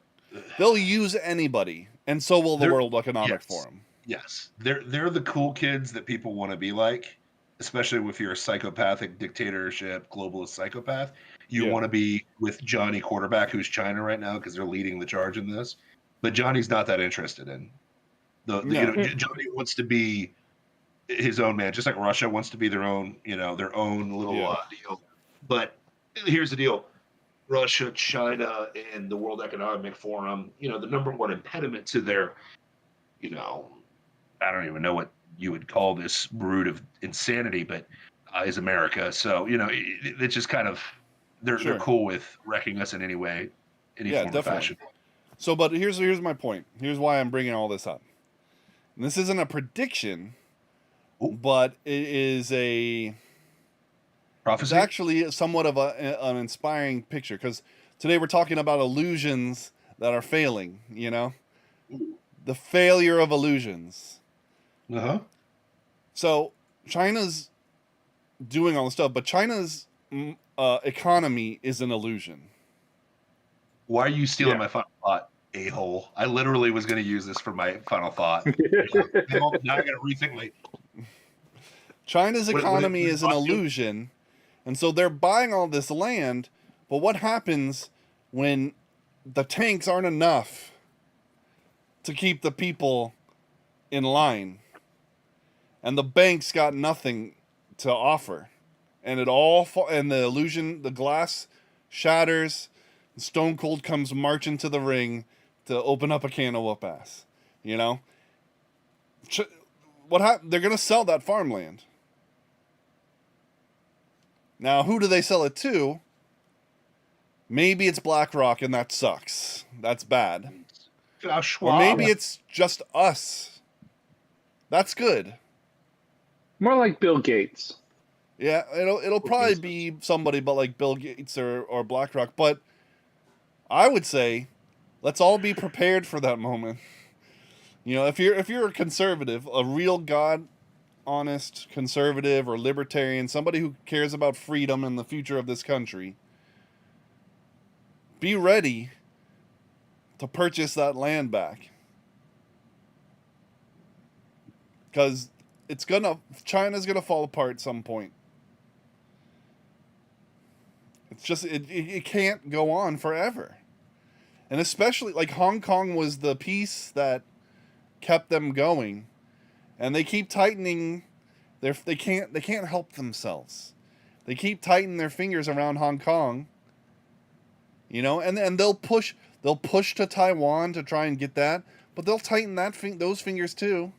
They'll use anybody, and so will the They're- World Economic yes. Forum. Yes, they're the cool kids that people want to be like, especially if you're a psychopathic dictatorship globalist psychopath. You Yeah. want to be with Johnny Quarterback, who's China right now, because they're leading the charge in this. But Johnny's not that interested in No. Johnny wants to be his own man, just like Russia wants to be their own little deal. But here's the deal: Russia, China, and the World Economic Forum. The number one impediment to their, I don't even know what you would call this brood of insanity, but is America. So it's just kind of they're cool with wrecking us in any way, any form of fashion. So, but here's my point. Here's why I'm bringing all this up. And this isn't a prediction, but it is a prophecy. It's actually somewhat of an inspiring picture, because today we're talking about illusions that are failing, you know? The failure of illusions. Uh-huh. So China's doing all this stuff, but China's economy is an illusion. Why are you stealing Yeah. my final thought, a-hole? I literally was going to use this for my final thought. Now I got to rethink my... China's economy what is an illusion, and so they're buying all this land, but what happens when the tanks aren't enough to keep the people in line? And the banks got nothing to offer. And and the illusion, the glass shatters, Stone Cold comes marching to the ring to open up a can of whoop ass. You know? They're going to sell that farmland. Now, who do they sell it to? Maybe it's BlackRock, and that sucks. That's bad. Or maybe it's just us. That's good. More like Bill Gates. Yeah, it'll probably be somebody but like Bill Gates or BlackRock. But I would say, let's all be prepared for that moment. You know, if you're a conservative, a real God honest conservative or libertarian, somebody who cares about freedom and the future of this country, be ready to purchase that land back. Because China's gonna fall apart at some point. It's just, it can't go on forever. And especially, like, Hong Kong was the piece that kept them going. And they keep tightening they can't help themselves. They keep tightening their fingers around Hong Kong. You know, and they'll push to Taiwan to try and get that, but they'll tighten those fingers too.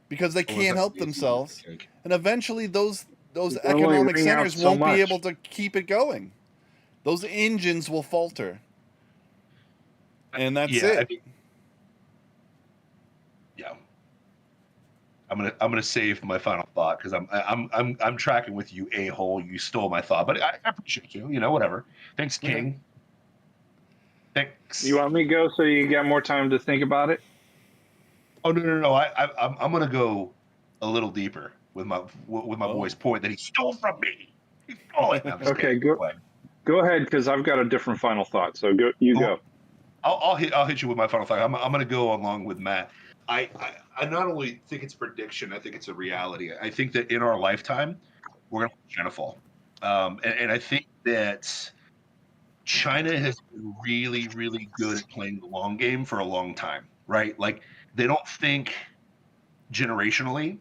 Because they can't help themselves. And eventually those economic centers won't be able to keep it going. Those engines will falter. And that's it. I mean, yeah. I'm gonna save my final thought because I'm tracking with you, a-hole. You stole my thought, but I appreciate you. You know, whatever. Thanks, King. Thanks. You want me to go so you got more time to think about it? Oh no! I'm gonna go a little deeper with my boy's point that he stole from me. He stole it. Okay, go ahead because I've got a different final thought. So go. I'll hit you with my final thought. I'm gonna go along with Matt. I not only think it's prediction, I think it's a reality. I think that in our lifetime, we're going to China fall. And I think that China has been really, really good at playing the long game for a long time, right? Like, they don't think generationally.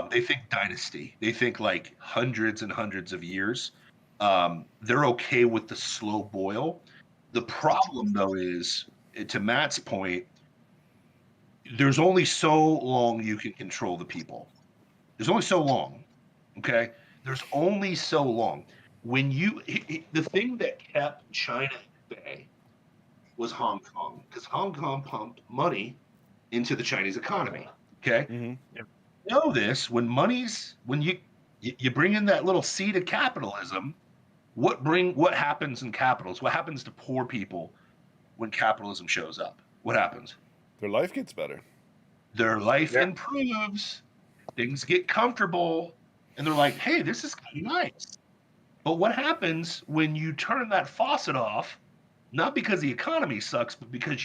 They think dynasty. They think, like, hundreds and hundreds of years. They're okay with the slow boil. The problem, though, is, to Matt's point, there's only so long you can control the people. There's only so long, okay? There's only so long. When the thing that kept China at bay was Hong Kong, because Hong Kong pumped money into the Chinese economy, okay? Mm-hmm. You know this, when you bring in that little seed of capitalism, what happens in capitals? What happens to poor people when capitalism shows up? What happens? Their life gets better. Their life improves. Things get comfortable. And they're like, hey, this is kind of nice. But what happens when you turn that faucet off, not because the economy sucks, but because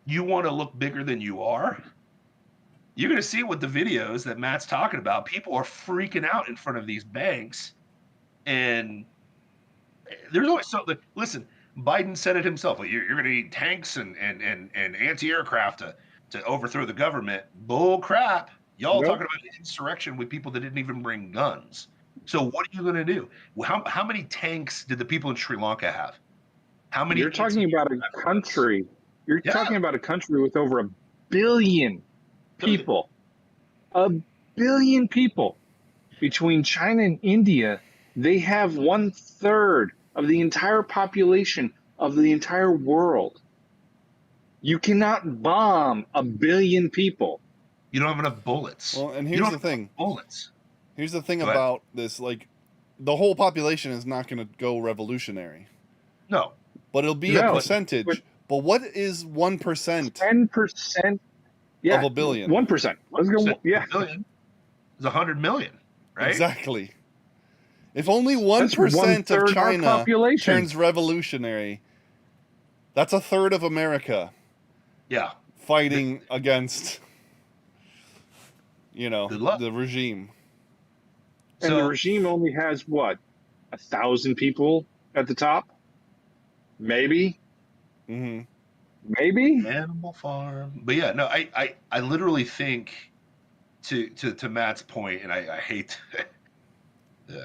you want to look bigger than you are? You're going to see with the videos that Matt's talking about. People are freaking out in front of these banks. And there's always something. Listen, Biden said it himself. Like, you're going to need tanks and anti-aircraft to overthrow the government. Bull crap. Y'all talking about an insurrection with people that didn't even bring guns. So what are you going to do? How many tanks did the people in Sri Lanka have? How many? You're talking about a country. You're talking about a country with over 1 billion people. 1 billion people. Between China and India, they have 1/3 of the entire population of the entire world. You cannot bomb 1 billion people. You don't have enough bullets. Well, and here's the thing. Bullets. Here's the thing about this. Like, the whole population is not going to go revolutionary. No. but it'll be a No, percentage. But what is 1% 10%. Yeah, of a billion? 1%. Let's So go. Yeah, $1 billion is 100 million, right? Exactly. If only that's 1% of 1/3 our China population. turns revolutionary, that's a third of America Yeah. fighting against, Good luck. the regime. And the regime only has what, 1,000 people at the top? Maybe. Hmm. Maybe. Animal Farm. But yeah, no, I literally think to Matt's point, and I hate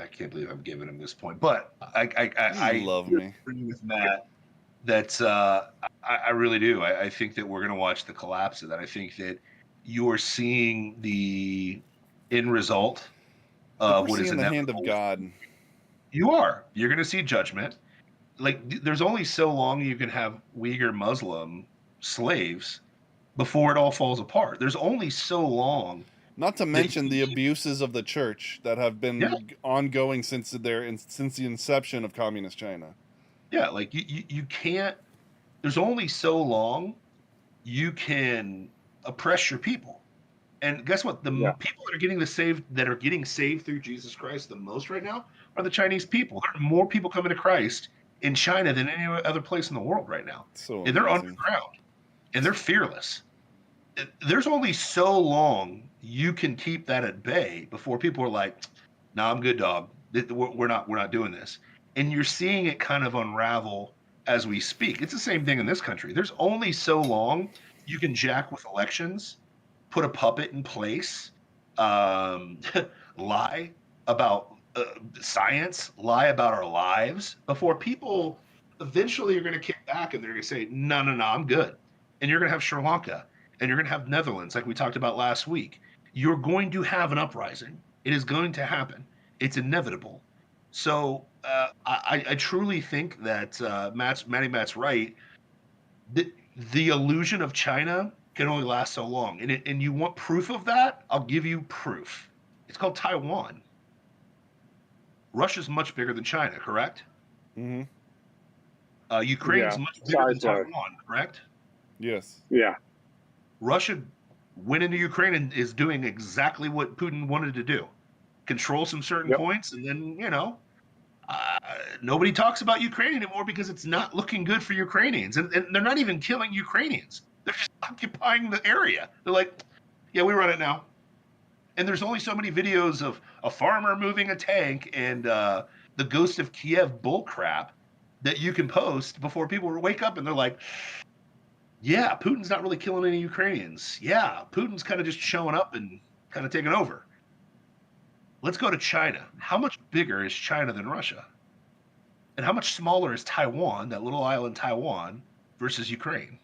I can't believe I'm giving him this point, but I You love me. agree with Matt that I really do. I think that we're going to watch the collapse of that. I think that you are seeing the end result I think of we're what is seeing the hand of inevitable. God. You are. You're going to see judgment. Like there's only so long you can have Uyghur Muslim slaves before it all falls apart. There's only so long. Not to that mention the you- abuses of the church that have Yeah. been ongoing since the inception of communist China. Yeah, like you can't. There's only so long you can oppress your people. And guess what? The Yeah. people that are getting saved through Jesus Christ the most right now are the Chinese people. There are more people coming to Christ in China than any other place in the world right now. So And they're amazing. underground and they're fearless. There's only so long you can keep that at bay before people are like, "No, I'm good, dog. We're not doing this." And you're seeing it kind of unravel as we speak. It's the same thing in this country. There's only so long you can jack with elections, put a puppet in place, um, lie about science, lie about our lives before people eventually are going to kick back and they're going to say, no, I'm good. And you're going to have Sri Lanka and you're going to have Netherlands, like we talked about last week. You're going to have an uprising. It is going to happen. It's inevitable. So I truly think that Matt's right. The illusion of China can only last so long. And you want proof of that? I'll give you proof. It's called Taiwan. Russia's much bigger than China, correct? Hmm. Ukraine's Yeah, much bigger than size-wise. Taiwan, correct? Yes. Yeah. Russia went into Ukraine and is doing exactly what Putin wanted to do. Control some certain Yep. points, and then, nobody talks about Ukraine anymore because it's not looking good for Ukrainians. And they're not even killing Ukrainians. They're just occupying the area. They're like, yeah, we run it now. And there's only so many videos of a farmer moving a tank and the Ghost of Kiev bullcrap that you can post before people wake up and they're like, yeah, Putin's not really killing any Ukrainians. Yeah, Putin's kind of just showing up and kind of taking over. Let's go to China. How much bigger is China than Russia? And how much smaller is Taiwan, that little island Taiwan, versus Ukraine?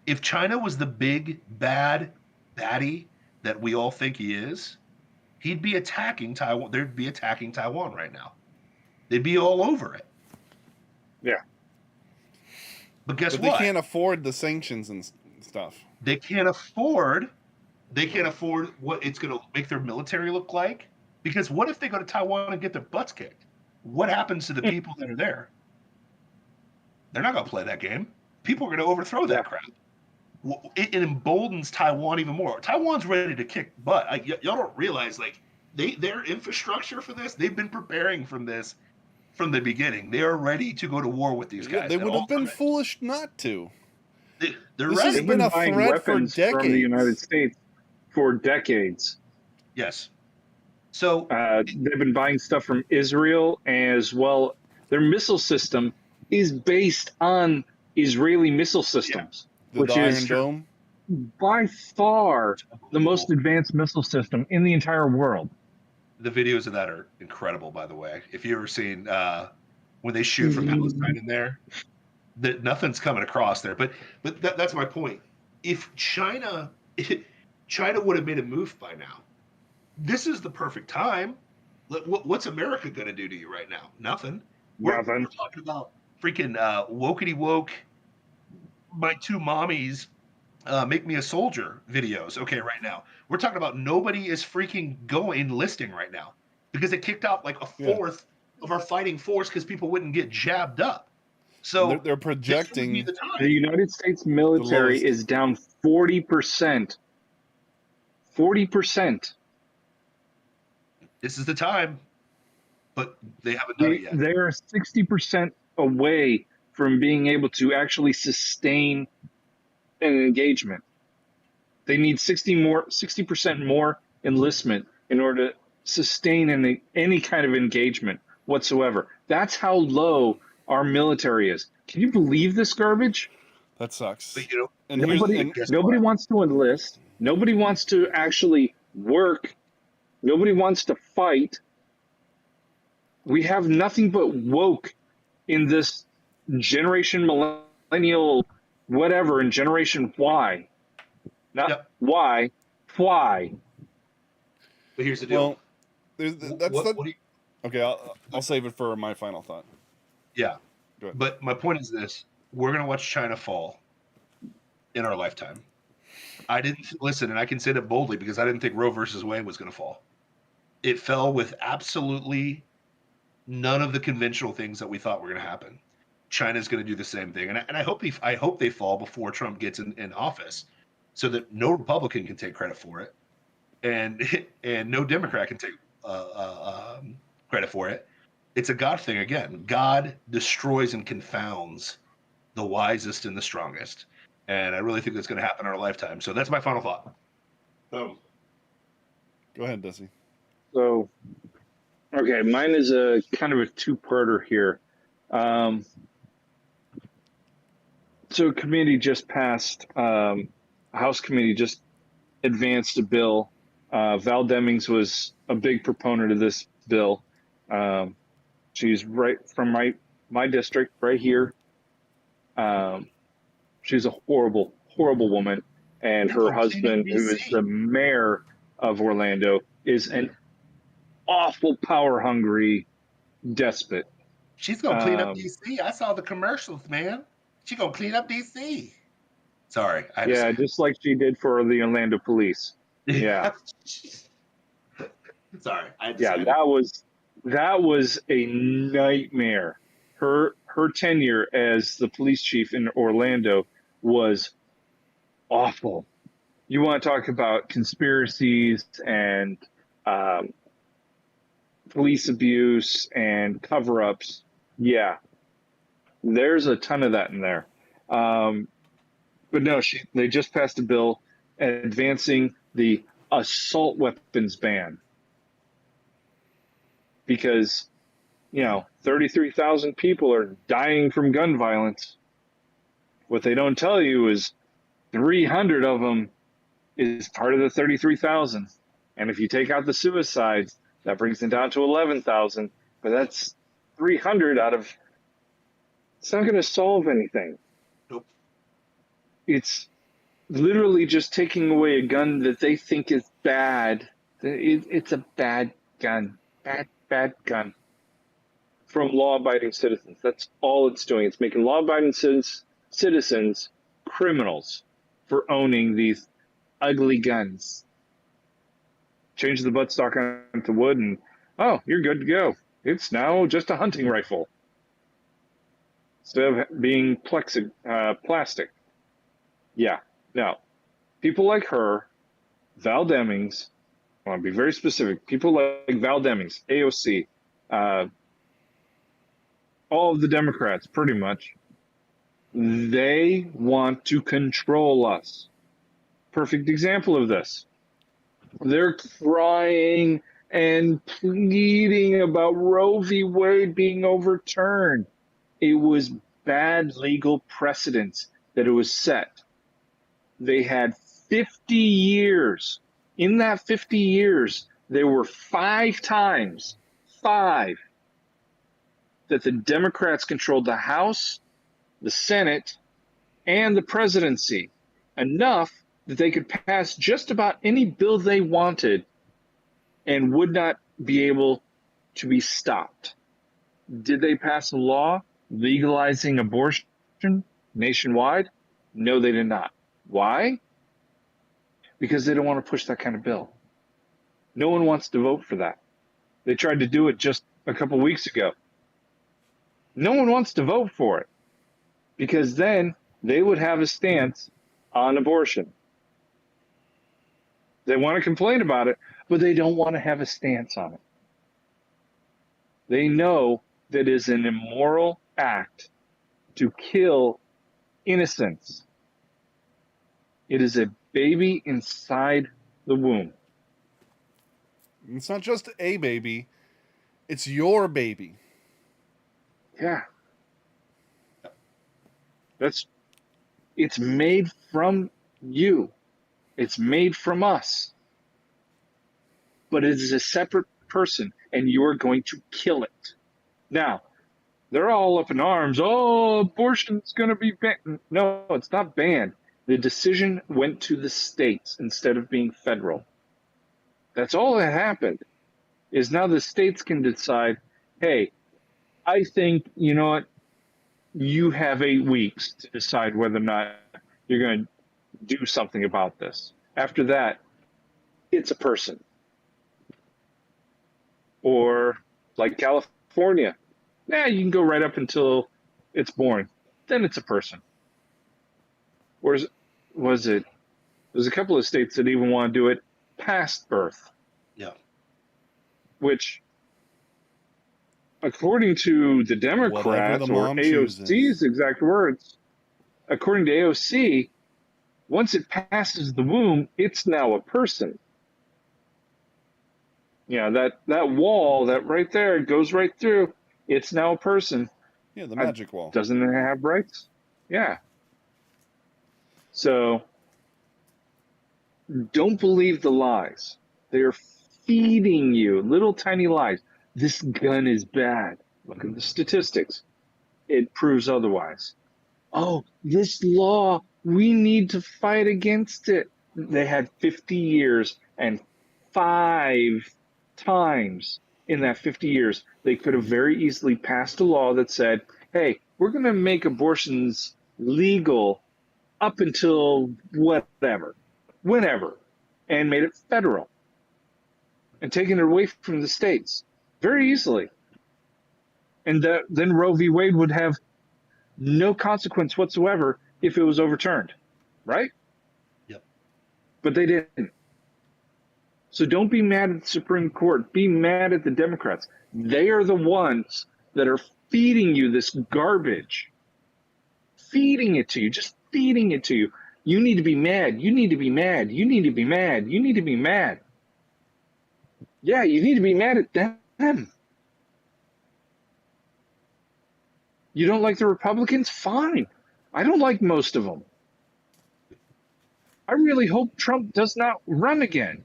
If China was the big, bad baddie that we all think he is, he'd be attacking Taiwan. They'd be attacking Taiwan right now. They'd be all over it. Yeah. But guess But what? they can't afford the sanctions and stuff. They can't afford what it's going to make their military look like. Because what if they go to Taiwan and get their butts kicked? What happens to the people that are there? They're not going to play that game. People are going to overthrow that crap. It emboldens Taiwan even more. Taiwan's ready to kick butt. Y'all don't realize, like, their infrastructure for this, they've been preparing from this from the beginning. They are ready to go to war with these guys. They would have been foolish not to. They're This ready. has They've been been a buying threat for weapons from the decades. United States for decades. Yes. So they've been buying stuff from Israel as well. Their missile system is based on Israeli missile systems, which Iron is Dome. by far the most advanced missile system in the entire world. The videos of that are incredible, by the way. If you ever seen when they shoot from Palestine in there, that nothing's coming across there. But that's my point. If China would have made a move by now, this is the perfect time. What's America going to do to you right now? Nothing. We're talking about freaking wokety woke. My two mommies make me a soldier videos. Okay, right now we're talking about nobody is freaking enlisting right now because it kicked out like a fourth of our fighting force because people wouldn't get jabbed up. So They're this would be projecting the time. The United States military lowest. is down 40%. 40%. This is the time, but they haven't done it yet. They are 60% away from being able to actually sustain an engagement. They need 60% more enlistment in order to sustain any kind of engagement whatsoever. That's how low our military is. Can you believe this garbage? That sucks. But you know, And here's Nobody, and guess nobody what? wants to enlist. Nobody wants to actually work. Nobody wants to fight. We have nothing but woke in this generation millennial whatever in generation Y. Not Yep. Y, why? But here's the deal. well, that's what, the what do you, okay. I'll save it for my final thought. yeah. Go ahead. But my point is this: we're gonna watch China fall in our lifetime. I didn't listen, and I can say that boldly because I didn't think Roe versus Wade was gonna fall. It fell with absolutely none of the conventional things that we thought were gonna happen. China's gonna do the same thing, and I hope they fall before Trump gets in office, so that no Republican can take credit for it, and no Democrat can take credit for it. It's a God thing again. God destroys and confounds the wisest and the strongest, and I really think that's going to happen in our lifetime. So that's my final thought. Go ahead, Desi. So, okay, mine is a kind of a two-parter here. So, committee just passed. House committee just advanced a bill. Val Demings was a big proponent of this bill. She's right from my district, right here. She's a horrible, horrible woman, and her husband, who is the mayor of Orlando, is an awful, power-hungry despot. She's gonna clean up DC. I saw the commercials, man. She's gonna clean up DC. Sorry. Yeah, just like she did for the Orlando police. Yeah. Sorry. Yeah, that was a nightmare. Her tenure as the police chief in Orlando was awful. You want to talk about conspiracies and police abuse and cover-ups? Yeah, there's a ton of that in there. But no, they just passed a bill advancing the assault weapons ban because, 33,000 people are dying from gun violence. What they don't tell you is 300 of them is part of the 33,000. And if you take out the suicides, that brings it down to 11,000. But that's 300 out of, it's not going to solve anything. Nope. It's literally just taking away a gun that they think is bad. It's a bad gun. Bad gun. From law-abiding citizens. That's all it's doing. It's making law-abiding citizens criminals for owning these ugly guns. Change the buttstock onto wood and, oh, you're good to go. It's now just a hunting rifle. Instead of being plastic. Yeah, no. People like her, Val Demings, I want to be very specific, people like Val Demings, AOC, all of the Democrats, pretty much, they want to control us. Perfect example of this. They're crying and pleading about Roe v. Wade being overturned. It was bad legal precedence that it was set. They had 50 years. In that 50 years, there were 5 times, that the Democrats controlled the House, the Senate, and the presidency. Enough that they could pass just about any bill they wanted and would not be able to be stopped. Did they pass a law legalizing abortion nationwide? No, they did not. Why? Because they don't want to push that kind of bill. No one wants to vote for that. They tried to do it just a couple weeks ago. No one wants to vote for it. because then they would have a stance on abortion. They want to complain about it, but they don't want to have a stance on it. They know that it is an immoral act to kill innocence. It is a baby inside the womb. It's not just a baby, it's your baby. Yeah. It's made from you. It's made from us. But it is a separate person, and you are going to kill it. Now, they're all up in arms. Oh, abortion's going to be banned. No, it's not banned. The decision went to the states instead of being federal. That's all that happened. Is now the states can decide, hey, I think, you know what, you have 8 weeks to decide whether or not you're going to do something about this. After that, it's a person. Or like California, you can go right up until it's born. Then it's a person. Whereas, there's a couple of states that even want to do it past birth. Yeah. Which, according to the Democrats, the or mom AOC's chooses. exact words, according to AOC, once it passes the womb, it's now a person. Yeah, that wall, that right there, goes right through. It's now a person. Yeah, the magic wall. Doesn't it have rights? Yeah. So, don't believe the lies. They are feeding you little tiny lies. This gun is bad. Look at the statistics. It proves otherwise. Oh, this law, we need to fight against it. They had 50 years, and 5 times in that 50 years, they could have very easily passed a law that said, hey, we're going to make abortions legal up until whatever, whenever, and made it federal and taken it away from the states very easily. And then Roe v. Wade would have no consequence whatsoever if it was overturned, right? Yep. But they didn't. So don't be mad at the Supreme Court. Be mad at the Democrats. They are the ones that are feeding you this garbage. Feeding it to you, just feeding it to you. You need to be mad. You need to be mad. You need to be mad. You need to be mad. Yeah, you need to be mad at them. You don't like the Republicans? Fine. I don't like most of them. I really hope Trump does not run again.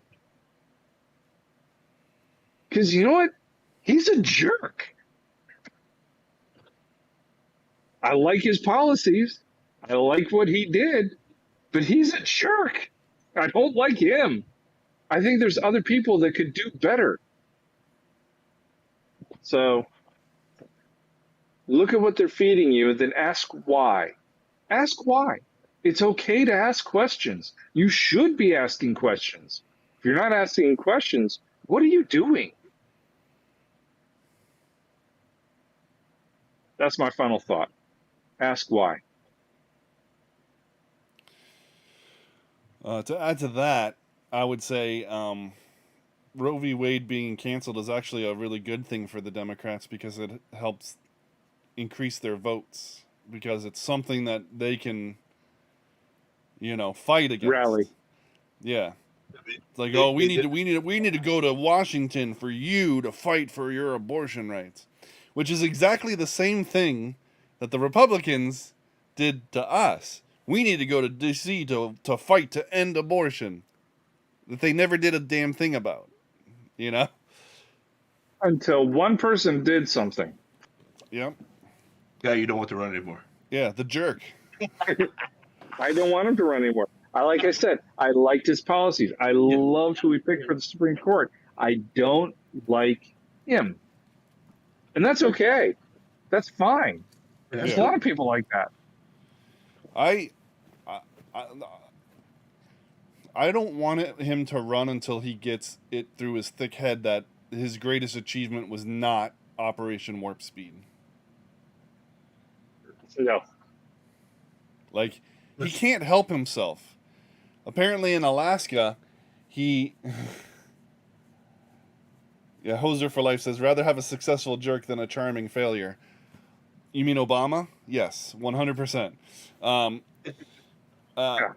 Because you know what? He's a jerk. I like his policies. I like what he did. But he's a jerk. I don't like him. I think there's other people that could do better. So look at what they're feeding you and then ask why. Ask why. It's okay to ask questions. You should be asking questions. If you're not asking questions, what are you doing? That's my final thought. Ask why. To add to that, I would say Roe v. Wade being canceled is actually a really good thing for the Democrats because it helps increase their votes because it's something that they can, fight against. Rally. Yeah. It's like, we need to go to Washington for you to fight for your abortion rights, which is exactly the same thing that the Republicans did to us. We need to go to D.C. to fight to end abortion that they never did a damn thing about, Until one person did something. Yep. Yeah, you don't want to run anymore. Yeah, the jerk. I don't want him to run anymore. Like I said, I liked his policies. I loved who he picked for the Supreme Court. I don't like him. And that's okay. That's fine. There's a lot of people like that. I don't want him to run until he gets it through his thick head that his greatest achievement was not Operation Warp Speed. No. Like, he can't help himself. Apparently in Alaska, he... Yeah, Hoser for Life says, rather have a successful jerk than a charming failure. You mean Obama? Yes, 100%. Yeah.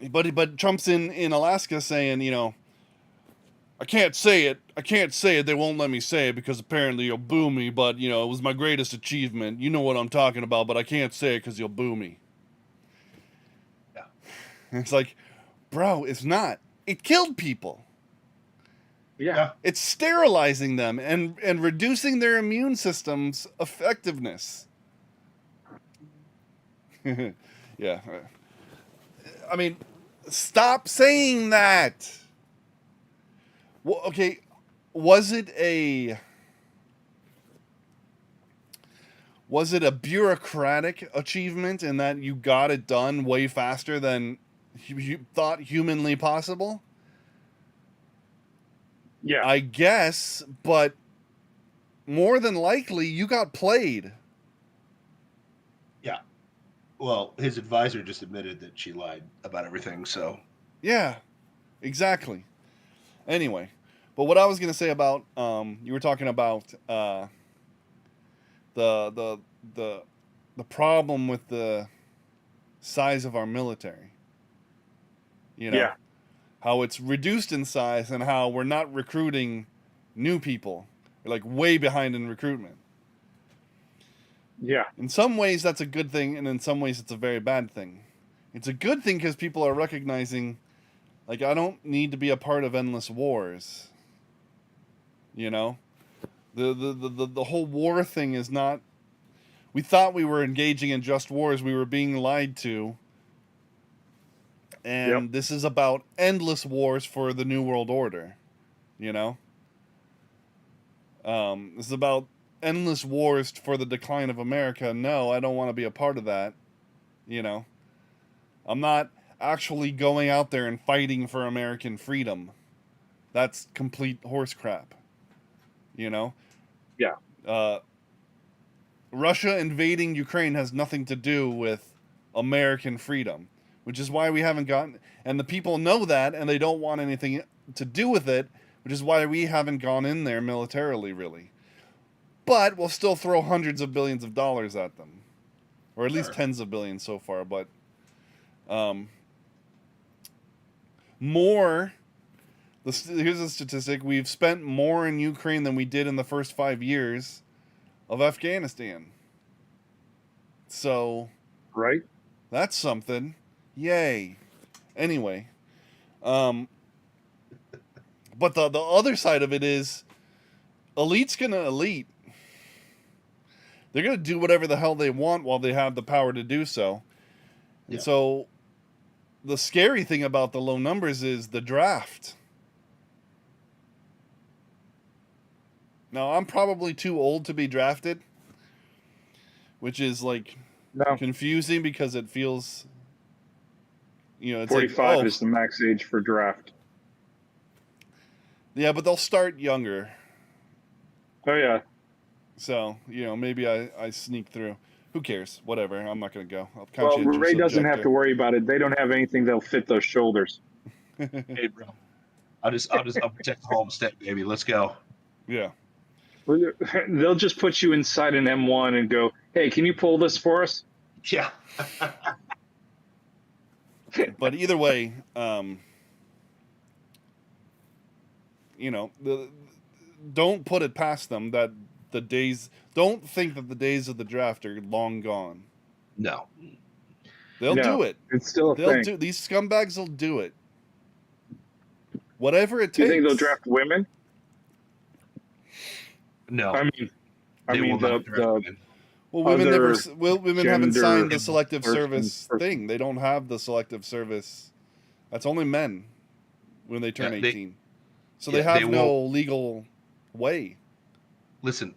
But Trump's in Alaska saying, you know, I can't say it. I can't say it. They won't let me say it because apparently you'll boo me. But, you know, it was my greatest achievement. You know what I'm talking about, but I can't say it because you'll boo me. Yeah. And it's like, bro, it's not. It killed people. Yeah. It's sterilizing them and reducing their immune system's effectiveness. Yeah. I mean, stop saying that. Well, okay, was it a bureaucratic achievement in that you got it done way faster than you thought humanly possible? Yeah. I guess, but more than likely you got played. Yeah. Well, his advisor just admitted that she lied about everything, so. Yeah, exactly. Anyway, but what I was gonna say about you were talking about the problem with the size of our military. You know, Yeah. how it's reduced in size and how we're not recruiting new people. We're like way behind in recruitment. Yeah. In some ways, that's a good thing, and in some ways, it's a very bad thing. It's a good thing because people are recognizing, like, I don't need to be a part of endless wars. You know, the whole war thing is not. We thought we were engaging in just wars. We were being lied to. And this is about endless wars for the New World Order. You know? This is about endless wars for the decline of America. No, I don't want to be a part of that. You know? I'm not actually going out there and fighting for American freedom. That's complete horse crap. You know? Yeah. Russia invading Ukraine has nothing to do with American freedom, which is why we haven't gotten, and the people know that, and they don't want anything to do with it, which is why we haven't gone in there militarily, really. But we'll still throw hundreds of billions of dollars at them, or at least tens of billions so far. But more. Here's a statistic: we've spent more in Ukraine than we did in the first 5 years of Afghanistan. So, Right. that's something. Yay. Anyway, but the other side of it is, elite's gonna elite. They're gonna do whatever the hell they want while they have the power to do so. Yeah. And so, the scary thing about the low numbers is the draft. Now, I'm probably too old to be drafted, which is like confusing because it feels, you know, it's 45 like, is the max age for draft. Yeah, but they'll start younger. Oh, yeah. So, you know, maybe I sneak through. Who cares? Whatever. I'm not going to go. Well, Ray doesn't have to worry about it. They don't have anything that'll fit those shoulders. Hey, bro. I'll protect the homestead, baby. Let's go. Yeah. They'll just put you inside an M1 and go, hey, can you pull this for us? Yeah. But either way, you know, don't put it past them that the days. Don't think that the days of the draft are long gone. No. They'll do it. It's still a thing. These scumbags will do it. Whatever it takes. Do you think they'll draft women? No. I mean the well, women other women haven't signed the gender selective service person. thing. They don't have the selective service. That's only men when they turn 18. So they have no legal way. Listen.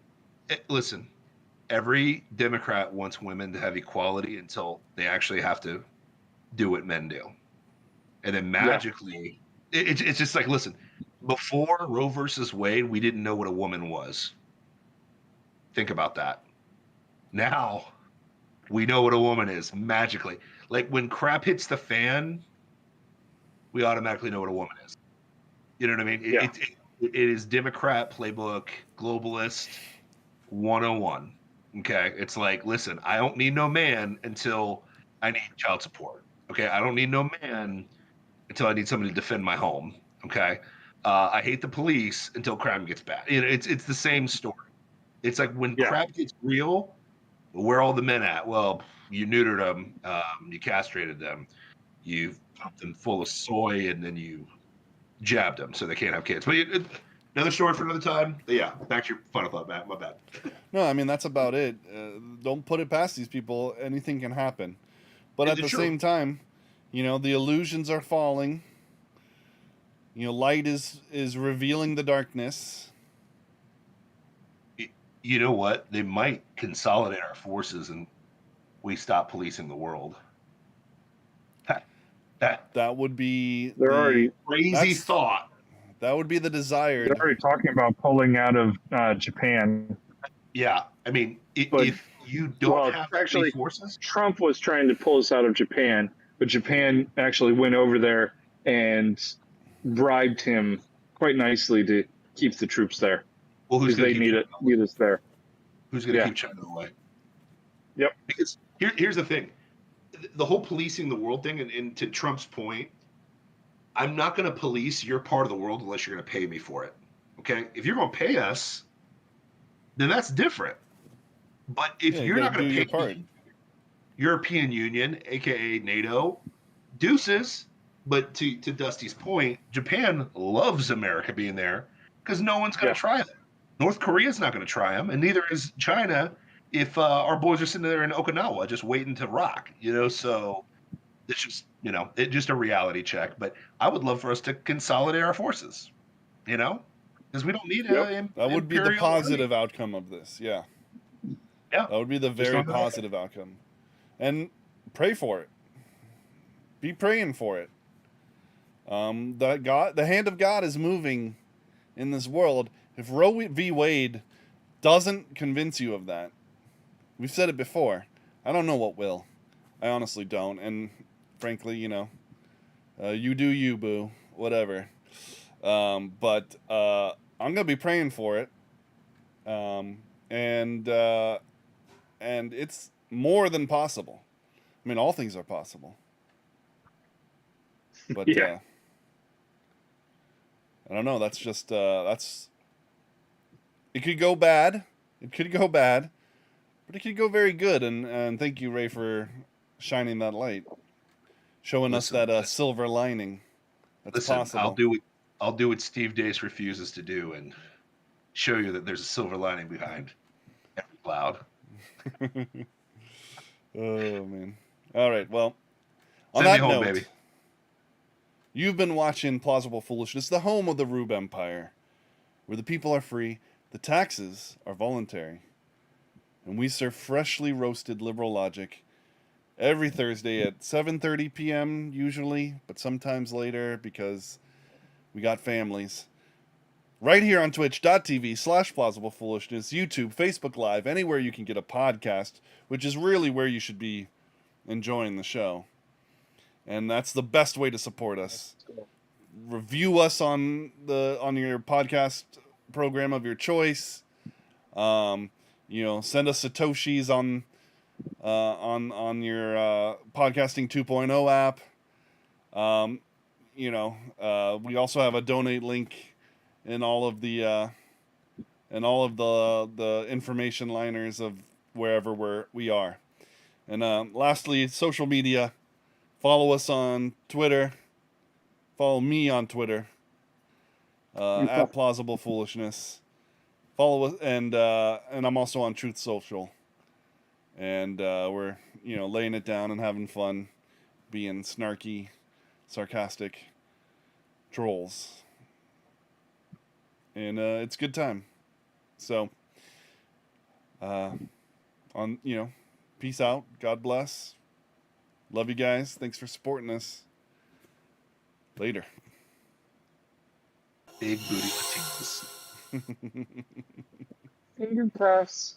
Every Democrat wants women to have equality until they actually have to do what men do. And then magically, it's just like, listen, before Roe versus Wade, we didn't know what a woman was. Think about that. Now, We know what a woman is magically. Like when crap hits the fan, we automatically know what a woman is. You know what I mean? Yeah. It is Democrat playbook, globalist 101. Okay. It's like, listen, I don't need no man until I need child support. Okay. I don't need no man until I need somebody to defend my home. Okay. I hate the police until crime gets bad. It's the same story. It's like when Yeah. crap gets real, where are all the men at? Well, you neutered them, you castrated them, you pumped them full of soy, and then you jabbed them so they can't have kids. But another story for another time. But yeah, back to your final thought, Matt. My bad. No, I mean that's about it. Don't put it past these people. Anything can happen. But at It's the true. same time, the illusions are falling. Light is revealing the darkness. You know what? They might consolidate our forces and we stop policing the world. That That would be They're already crazy thought. That would be the desired. They're already talking about pulling out of Japan. Yeah, I mean, But- if you don't have actually, forces, Trump was trying to pull us out of Japan, but Japan actually went over there and bribed him quite nicely to keep the troops there well, who's because going they to need us there. Who's going to Yeah. keep China away? Yep. Because here's the thing. The whole policing the world thing, and to Trump's point, I'm not going to police your part of the world unless you're going to pay me for it. Okay? If you're going to pay us, then that's different. But if Yeah, you you're not gotta going do to your pay part. me, European Union, aka NATO, deuces. But to Dusty's point, Japan loves America being there because no one's going to try them. North Korea's not going to try them, and neither is China if our boys are sitting there in Okinawa just waiting to rock, so it's just, it's just a reality check. But I would love for us to consolidate our forces, because we don't need Yep. That would be the imperial positive army. outcome of this. Yeah. Yeah. That would be the Just very don't do that. positive outcome. And pray for it. Be praying for it. The hand of God is moving in this world. If Roe v. Wade doesn't convince you of that, we've said it before. I don't know what will. I honestly don't. And frankly, you do you, boo. Whatever. But I'm gonna be praying for it. And it's more than possible. I mean, all things are possible. But Yeah. I don't know. That's just that's. It could go bad. It could go bad, but it could go very good. And thank you, Ray, for shining that light, showing us that silver lining. That's Listen, possible. I'll do what Steve Dace refuses to do and show you that there's a silver lining behind every cloud. Oh man. All right. Well, on Send me that home, note, baby. you've been watching Plausible Foolishness, the home of the Rube Empire, where the people are free, the taxes are voluntary, and we serve freshly roasted liberal logic every Thursday at 7:30 p.m. usually, but sometimes later because we got families. Right here on twitch.tv/plausiblepoolishness, YouTube, Facebook Live, anywhere you can get a podcast, which is really where you should be enjoying the show. And that's the best way to support us. Review us on your podcast program of your choice. Send us satoshis on your podcasting 2.0 app. We also have a donate link in all of the information liners of wherever we are. And lastly, social media. Follow us on Twitter. Follow me on Twitter at Plausible Foolishness. Follow us, and I'm also on Truth Social. And we're laying it down and having fun, being snarky, sarcastic trolls, and it's a good time. So, peace out. God bless. Love you guys. Thanks for supporting us. Later. Big booty Latinos. Finger puffs.